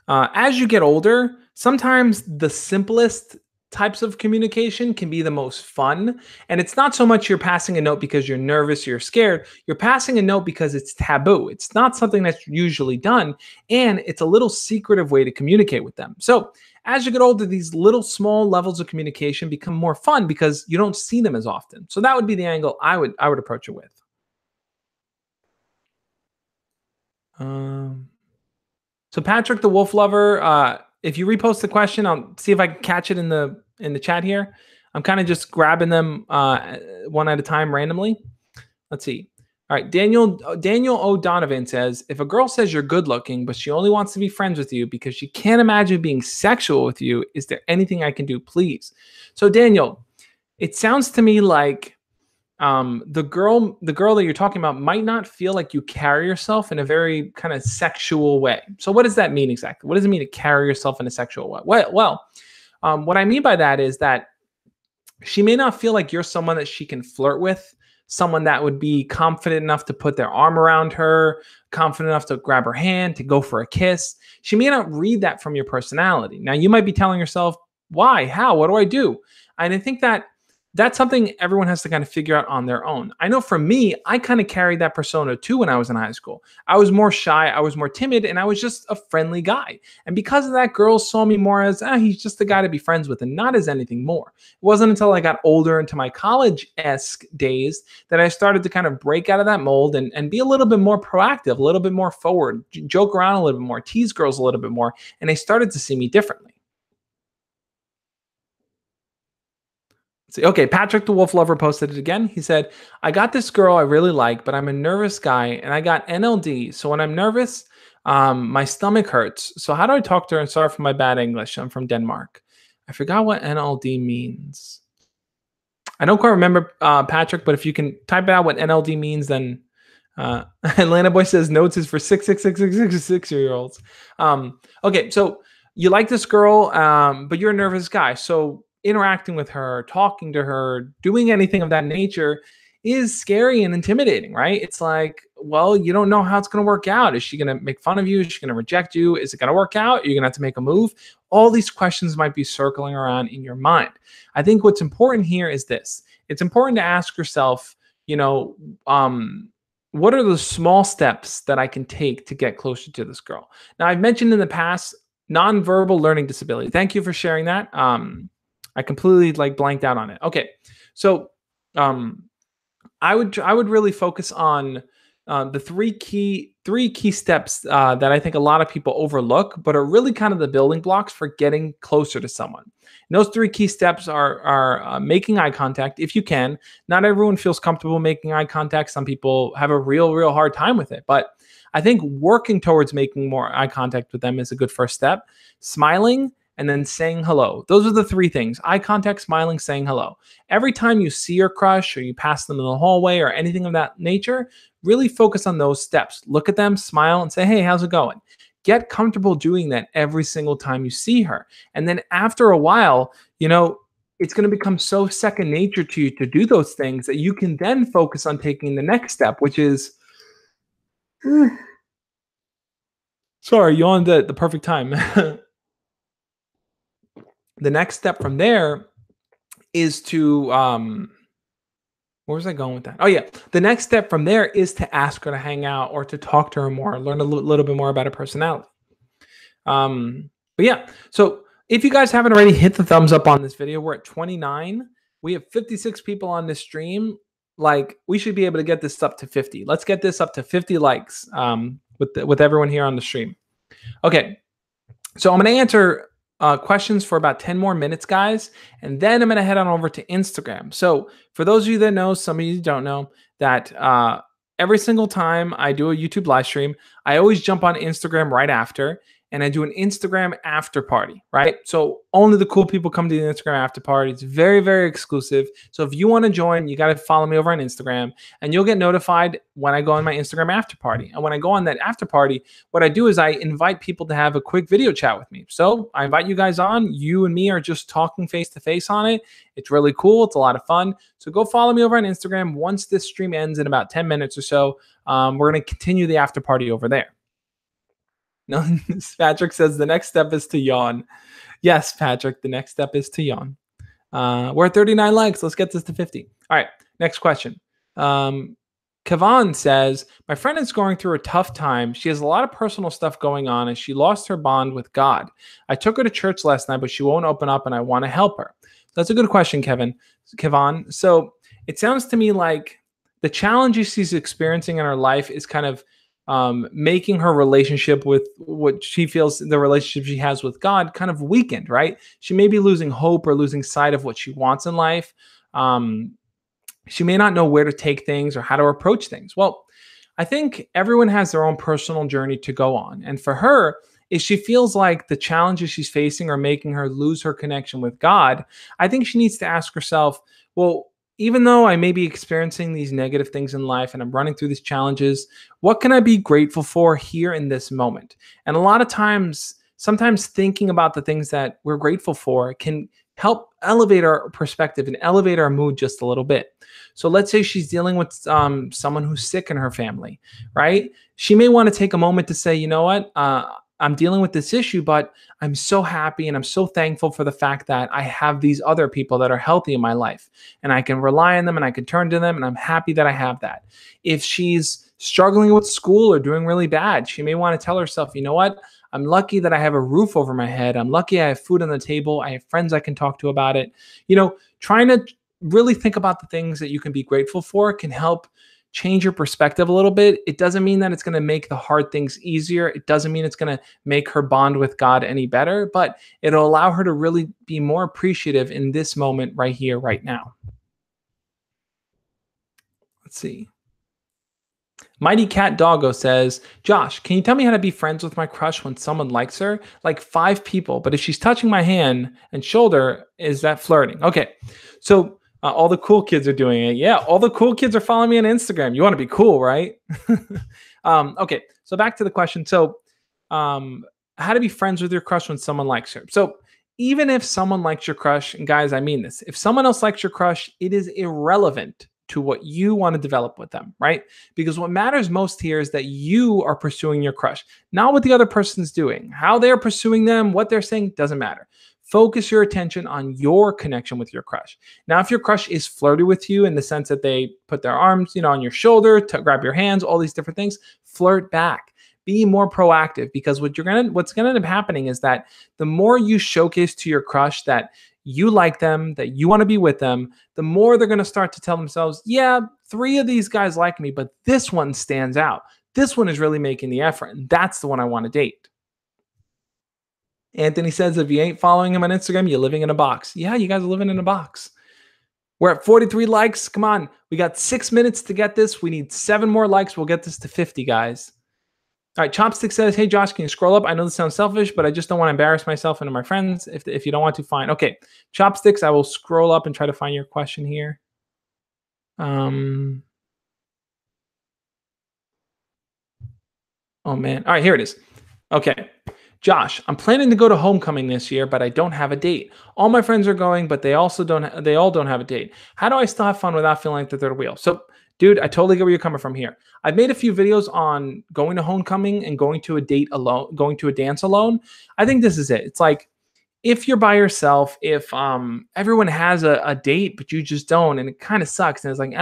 as you get older, sometimes the simplest types of communication can be the most fun. And it's not so much you're passing a note because you're nervous, you're scared. You're passing a note because it's taboo. It's not something that's usually done. And it's a little secretive way to communicate with them. So as you get older, these little small levels of communication become more fun because you don't see them as often. So that would be the angle I would approach it with. So Patrick the Wolf Lover, if you repost the question, I'll see if I can catch it in the chat here. I'm kind of just grabbing them one at a time randomly. Let's see. All right, Daniel O'Donovan says, if a girl says you're good looking, but she only wants to be friends with you because she can't imagine being sexual with you, is there anything I can do, please? So Daniel, it sounds to me like the girl that you're talking about might not feel like you carry yourself in a very kind of sexual way. So what does that mean exactly? What does it mean to carry yourself in a sexual way? What I mean by that is that she may not feel like you're someone that she can flirt with, someone that would be confident enough to put their arm around her, confident enough to grab her hand, to go for a kiss. She may not read that from your personality. Now, you might be telling yourself, why? How? What do I do? And I think that that's something everyone has to kind of figure out on their own. I know for me, I kind of carried that persona too when I was in high school. I was more shy, I was more timid, and I was just a friendly guy. And because of that, girls saw me more as, he's just a guy to be friends with and not as anything more. It wasn't until I got older into my college-esque days that I started to kind of break out of that mold and be a little bit more proactive, a little bit more forward, joke around a little bit more, tease girls a little bit more, and they started to see me differently. See, okay, Patrick the Wolf Lover posted it again. He said, I got this girl I really like, but I'm a nervous guy and I got NLD. So when I'm nervous, my stomach hurts. So how do I talk to her? And sorry for my bad English. I'm from Denmark. I forgot what NLD means. I don't quite remember, Patrick, but if you can type out what NLD means, then Atlanta Boy says notes is for 6 year olds. Okay, so you like this girl, but you're a nervous guy. So interacting with her, talking to her, doing anything of that nature is scary and intimidating, right? It's like, well, you don't know how it's going to work out. Is she going to make fun of you? Is she going to reject you? Is it going to work out? Are you going to have to make a move? All these questions might be circling around in your mind. I think what's important here is this. It's important to ask yourself, what are the small steps that I can take to get closer to this girl? Now, I've mentioned in the past, nonverbal learning disability. Thank you for sharing that. I completely blanked out on it. Okay, so I would really focus on the three key steps that I think a lot of people overlook, but are really kind of the building blocks for getting closer to someone. And those three key steps are making eye contact if you can. Not everyone feels comfortable making eye contact. Some people have a real hard time with it, but I think working towards making more eye contact with them is a good first step. Smiling, and then saying hello. Those are the three things: eye contact, smiling, saying hello. Every time you see your crush or you pass them in the hallway or anything of that nature, really focus on those steps. Look at them, smile, and say, hey, how's it going? Get comfortable doing that every single time you see her. And then after a while, it's going to become so second nature to you to do those things that you can then focus on taking the next step, which is, sorry, yawned at the perfect time. The next step from there is to, where was I going with that? Oh yeah. The next step from there is to ask her to hang out or to talk to her more, learn a little bit more about her personality. But yeah, so if you guys haven't already, hit the thumbs up on this video. We're at 29. We have 56 people on this stream. We should be able to get this up to 50. Let's get this up to 50 likes with everyone here on the stream. Okay, so I'm going to answer questions for about 10 more minutes, guys. And then I'm going to head on over to Instagram. So for those of you that know, some of you don't know, that every single time I do a YouTube live stream, I always jump on Instagram right after, and I do an Instagram after party, right? So only the cool people come to the Instagram after party. It's very exclusive. So if you want to join, you got to follow me over on Instagram, and you'll get notified when I go on my Instagram after party. And when I go on that after party, what I do is I invite people to have a quick video chat with me. So I invite you guys on. You and me are just talking face to face on it. It's really cool. It's a lot of fun. So go follow me over on Instagram. Once this stream ends in about 10 minutes or so, we're going to continue the after party over there. No, Patrick says the next step is to yawn. Yes, Patrick, the next step is to yawn. We're at 39 likes. Let's get this to 50. All right, next question. Kavan says, my friend is going through a tough time. She has a lot of personal stuff going on, and she lost her bond with God. I took her to church last night, but she won't open up, and I want to help her. That's a good question, Kavan. So it sounds to me like the challenges she's experiencing in her life is kind of making her relationship with what she feels the relationship she has with God kind of weakened, right? She may be losing hope or losing sight of what she wants in life. Um, she may not know where to take things or how to approach things. Well, I think everyone has their own personal journey to go on. And for her, if she feels like the challenges she's facing are making her lose her connection with God, I think she needs to ask herself, well, even though I may be experiencing these negative things in life and I'm running through these challenges, what can I be grateful for here in this moment? And a lot of times, sometimes thinking about the things that we're grateful for can help elevate our perspective and elevate our mood just a little bit. So let's say she's dealing with someone who's sick in her family, right? She may want to take a moment to say, you know what? I'm dealing with this issue, but I'm so happy and I'm so thankful for the fact that I have these other people that are healthy in my life and I can rely on them and I can turn to them. And I'm happy that I have that. If she's struggling with school or doing really bad, she may want to tell herself, you know what? I'm lucky that I have a roof over my head. I'm lucky I have food on the table. I have friends I can talk to about it. Trying to really think about the things that you can be grateful for can help change your perspective a little bit. It doesn't mean that it's going to make the hard things easier. It doesn't mean it's going to make her bond with God any better, but it'll allow her to really be more appreciative in this moment right here, right now. Let's see. Mighty Cat Doggo says, Josh, can you tell me how to be friends with my crush when someone likes her? Like 5 people, but if she's touching my hand and shoulder, is that flirting? Okay, so all the cool kids are doing it. Yeah, all the cool kids are following me on Instagram. You want to be cool, right? Okay, so back to the question. So, how to be friends with your crush when someone likes her. So, even if someone likes your crush, and guys, I mean this, if someone else likes your crush, it is irrelevant to what you want to develop with them, right? Because what matters most here is that you are pursuing your crush, not what the other person's doing. How they're pursuing them, what they're saying, doesn't matter. Focus your attention on your connection with your crush. Now, if your crush is flirty with you in the sense that they put their arms, on your shoulder to grab your hands, all these different things, flirt back. Be more proactive, because what's going to end up happening is that the more you showcase to your crush that you like them, that you want to be with them, the more they're going to start to tell themselves, yeah, 3 of these guys like me, but this one stands out. This one is really making the effort, and that's the one I want to date. Anthony says, if you ain't following him on Instagram, you're living in a box. Yeah, you guys are living in a box. We're at 43 likes. Come on. We got 6 minutes to get this. We need 7 more likes. We'll get this to 50, guys. All right, Chopstick says, hey, Josh, can you scroll up? I know this sounds selfish, but I just don't want to embarrass myself and my friends. If you don't want to, fine. Okay, Chopsticks, I will scroll up and try to find your question here. Oh, man. All right, here it is. Okay. Josh, I'm planning to go to homecoming this year, but I don't have a date. All my friends are going, but they all don't have a date. How do I still have fun without feeling like the third wheel? So, dude, I totally get where you're coming from here. I've made a few videos on going to homecoming and going to a date alone, going to a dance alone. I think this is it. It's like, if you're by yourself, if everyone has a date, but you just don't, and it kind of sucks, and it's like,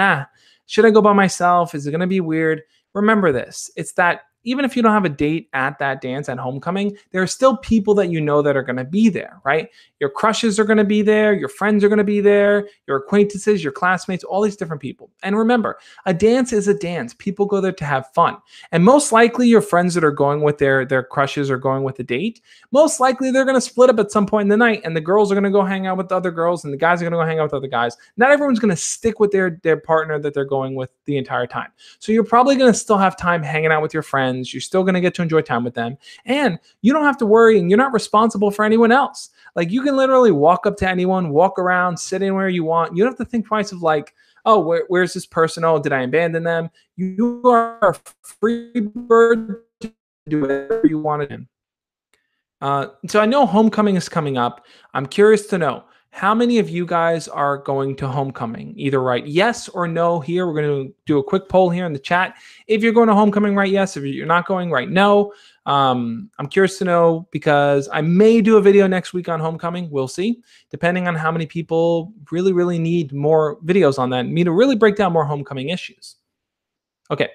should I go by myself? Is it going to be weird? Remember this. It's that even if you don't have a date at that dance at homecoming, there are still people that you know that are going to be there, right? Your crushes are going to be there. Your friends are going to be there. Your acquaintances, your classmates, all these different people. And remember, a dance is a dance. People go there to have fun. And most likely your friends that are going with their crushes or going with a date, most likely they're going to split up at some point in the night, and the girls are going to go hang out with the other girls and the guys are going to go hang out with other guys. Not everyone's going to stick with their partner that they're going with the entire time. So you're probably going to still have time hanging out with your friends. You're still going to get to enjoy time with them. And you don't have to worry, and you're not responsible for anyone else. Like, you can literally walk up to anyone, walk around, sit anywhere you want. You don't have to think twice of like, oh, where's this person? Oh, did I abandon them? You are a free bird to do whatever you want to do. So I know homecoming is coming up. I'm curious to know, how many of you guys are going to homecoming? Either write yes or no here. We're going to do a quick poll here in the chat. If you're going to homecoming, write yes. If you're not going, write no. I'm curious to know, because I may do a video next week on homecoming. We'll see, depending on how many people really, really need more videos on that, me to really break down more homecoming issues. Okay.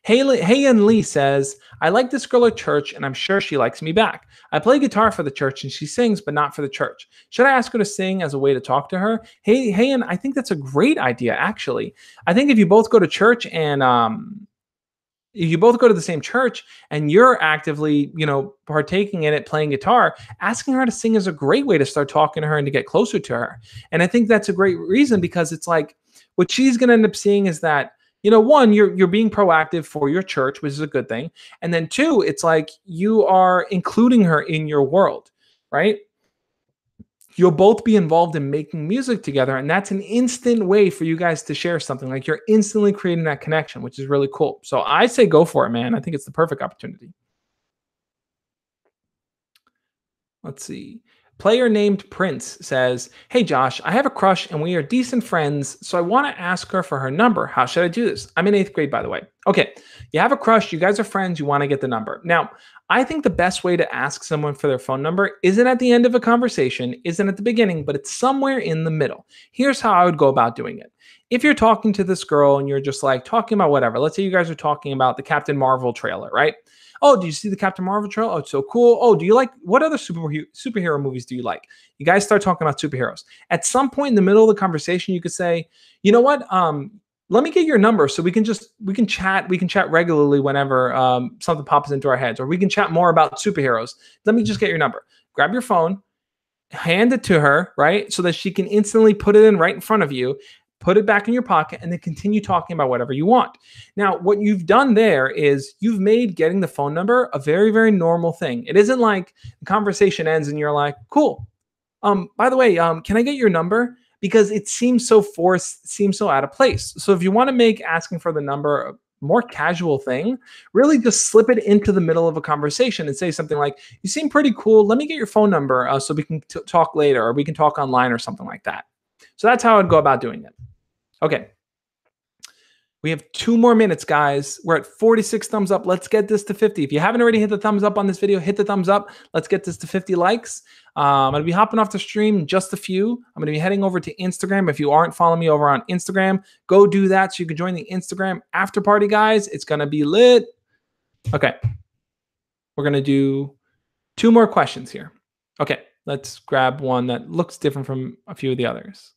Hey and Lee says, I like this girl at church, and I'm sure she likes me back. I play guitar for the church, and she sings, but not for the church. Should I ask her to sing as a way to talk to her? Hey, and I think that's a great idea, actually. I think if you both go to church and you both go to the same church and you're actively, partaking in it, playing guitar, asking her to sing is a great way to start talking to her and to get closer to her. And I think that's a great reason, because it's like what she's going to end up seeing is that, one, you're being proactive for your church, which is a good thing. And then two, it's like you are including her in your world, right? You'll both be involved in making music together, and that's an instant way for you guys to share something. Like, you're instantly creating that connection, which is really cool. So I say go for it, man. I think it's the perfect opportunity. Let's see. Player named Prince says, "Hey Josh, I have a crush and we are decent friends, so I want to ask her for her number. How should I do this?" I'm in 8th grade, by the way. Okay, you have a crush, you guys are friends, you want to get the number. Now, I think the best way to ask someone for their phone number isn't at the end of a conversation, isn't at the beginning, but it's somewhere in the middle. Here's how I would go about doing it. If you're talking to this girl and you're just like talking about whatever, let's say you guys are talking about the Captain Marvel trailer, right? "Oh, do you see the Captain Marvel trailer? Oh, it's so cool. Oh, do you like, what other superhero movies do you like?" You guys start talking about superheroes. At some point in the middle of the conversation, you could say, "You know what? Let me get your number so we can chat. We can chat regularly whenever something pops into our heads, or we can chat more about superheroes. Let me just get your number." Grab your phone, hand it to her, right? So that she can instantly put it in right in front of you, put it back in your pocket, and then continue talking about whatever you want. Now, what you've done there is you've made getting the phone number a very, very normal thing. It isn't like the conversation ends and you're like, "Cool. By the way, can I get your number?" Because it seems so forced, seems so out of place. So if you want to make asking for the number a more casual thing, really just slip it into the middle of a conversation and say something like, "You seem pretty cool. Let me get your phone number so we can talk later, or we can talk online," or something like that. So that's how I'd go about doing it. Okay. We have 2 more minutes, guys. We're at 46 thumbs up. Let's get this to 50. If you haven't already hit the thumbs up on this video, hit the thumbs up. Let's get this to 50 likes. I'm going to be hopping off the stream in just a few. I'm going to be heading over to Instagram. If you aren't following me over on Instagram, go do that so you can join the Instagram after party, guys. It's going to be lit. Okay. We're going to do 2 more questions here. Okay. Let's grab one that looks different from a few of the others.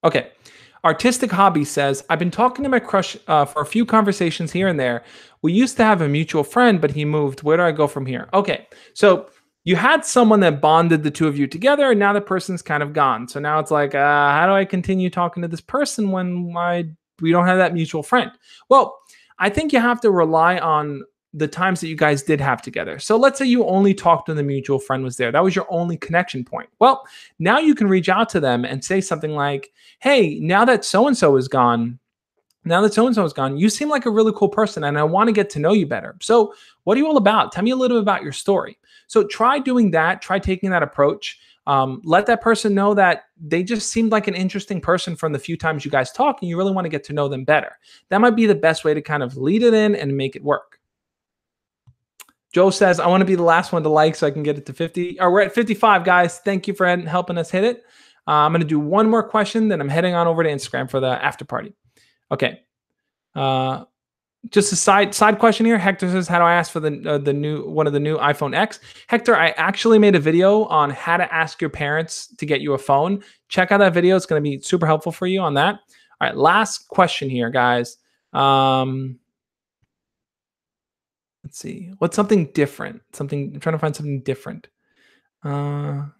Okay. Artistic Hobby says, "I've been talking to my crush for a few conversations here and there. We used to have a mutual friend, but he moved. Where do I go from here?" Okay. So you had someone that bonded the two of you together, and now the person's kind of gone. So now it's like, how do I continue talking to this person when we don't have that mutual friend? Well, I think you have to rely on the times that you guys did have together. So let's say you only talked when the mutual friend was there. That was your only connection point. Well, now you can reach out to them and say something like, "Hey, now that so-and-so is gone, you seem like a really cool person and I want to get to know you better. So what are you all about? Tell me a little bit about your story." So try doing that. Try taking that approach. Let that person know that they just seemed like an interesting person from the few times you guys talk, and you really want to get to know them better. That might be the best way to kind of lead it in and make it work. Joe says, "I want to be the last one to like so I can get it to 50. We're at 55, guys. Thank you for helping us hit it. I'm going to do one more question, then I'm heading on over to Instagram for the after party. Okay. Just a side question here. Hector says, "How do I ask for the new one of the new iPhone X?" Hector, I actually made a video on how to ask your parents to get you a phone. Check out that video. It's going to be super helpful for you on that. All right, last question here, guys. Let's see. What's something different? I'm trying to find something different. I'm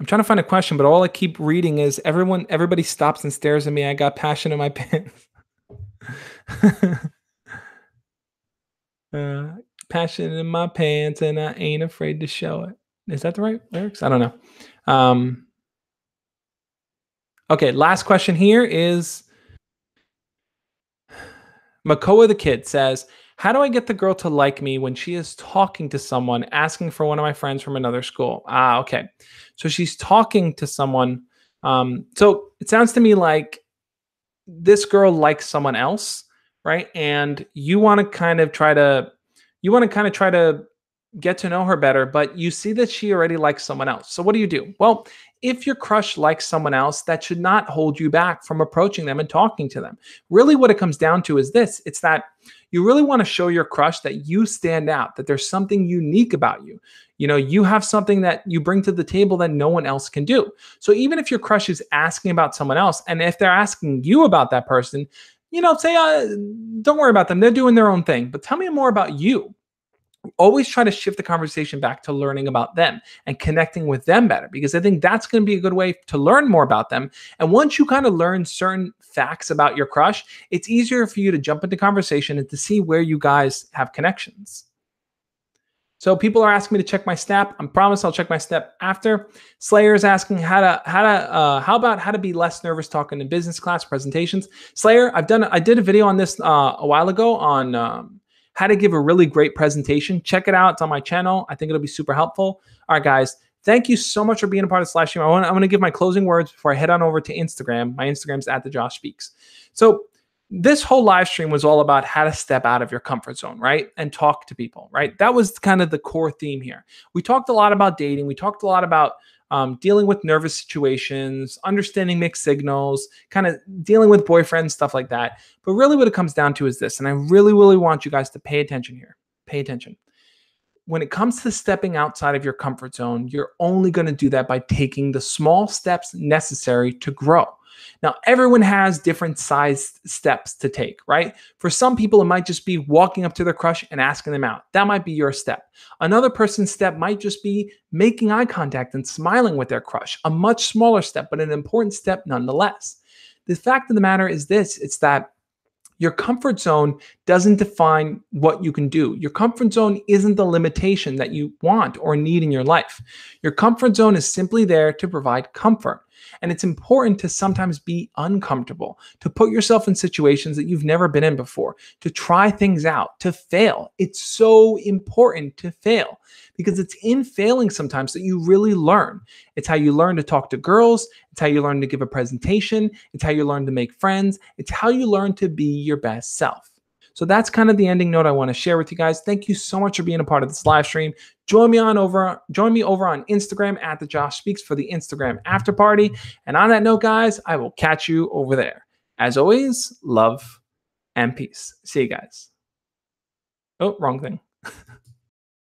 trying to find a question, but all I keep reading is everybody stops and stares at me. I got passion in my pants. Passion in my pants, and I ain't afraid to show it. Is that the right lyrics? I don't know. Okay, last question here is Makoa the Kid says, "How do I get the girl to like me when she is talking to someone asking for one of my friends from another school?" Okay. So she's talking to someone. So it sounds to me like this girl likes someone else, right? And you want to kind of try to get to know her better, but you see that she already likes someone else. So what do you do? Well, if your crush likes someone else, that should not hold you back from approaching them and talking to them. Really, what it comes down to is this: it's that You really want to show your crush that you stand out, that there's something unique about you. You have something that you bring to the table that no one else can do. So even if your crush is asking about someone else, and if they're asking you about that person, say, don't worry about them. They're doing their own thing, but tell me more about you. Always try to shift the conversation back to learning about them and connecting with them better, because I think that's going to be a good way to learn more about them. And once you kind of learn certain facts about your crush, it's easier for you to jump into conversation and to see where you guys have connections. So people are asking me to check my snap. I promise I'll check my snap after. Slayer is asking how about how to be less nervous talking in business class presentations. Slayer, I did a video on this a while ago on how to give a really great presentation. Check it out. It's on my channel. I think it'll be super helpful. All right, guys. Thank you so much for being a part of this live stream. I'm going to give my closing words before I head on over to Instagram. My Instagram's @thejoshspeaks. So this whole live stream was all about how to step out of your comfort zone, right? And talk to people, right? That was kind of the core theme here. We talked a lot about dating. We talked a lot about dealing with nervous situations, understanding mixed signals, kind of dealing with boyfriends, stuff like that. But really what it comes down to is this, and I really, really want you guys to pay attention here. Pay attention. When it comes to stepping outside of your comfort zone, you're only going to do that by taking the small steps necessary to grow. Now, everyone has different sized steps to take, right? For some people, it might just be walking up to their crush and asking them out. That might be your step. Another person's step might just be making eye contact and smiling with their crush, a much smaller step, but an important step nonetheless. The fact of the matter is this, it's that your comfort zone doesn't define what you can do. Your comfort zone isn't the limitation that you want or need in your life. Your comfort zone is simply there to provide comfort. And it's important to sometimes be uncomfortable, to put yourself in situations that you've never been in before, to try things out, to fail. It's so important to fail because it's in failing sometimes that you really learn. It's how you learn to talk to girls. It's how you learn to give a presentation. It's how you learn to make friends. It's how you learn to be your best self. So that's kind of the ending note I want to share with you guys. Thank you so much for being a part of this live stream. Join me over on Instagram @thejoshspeaks for the Instagram after party. And on that note, guys, I will catch you over there. As always, love and peace. See you guys. Oh, wrong thing.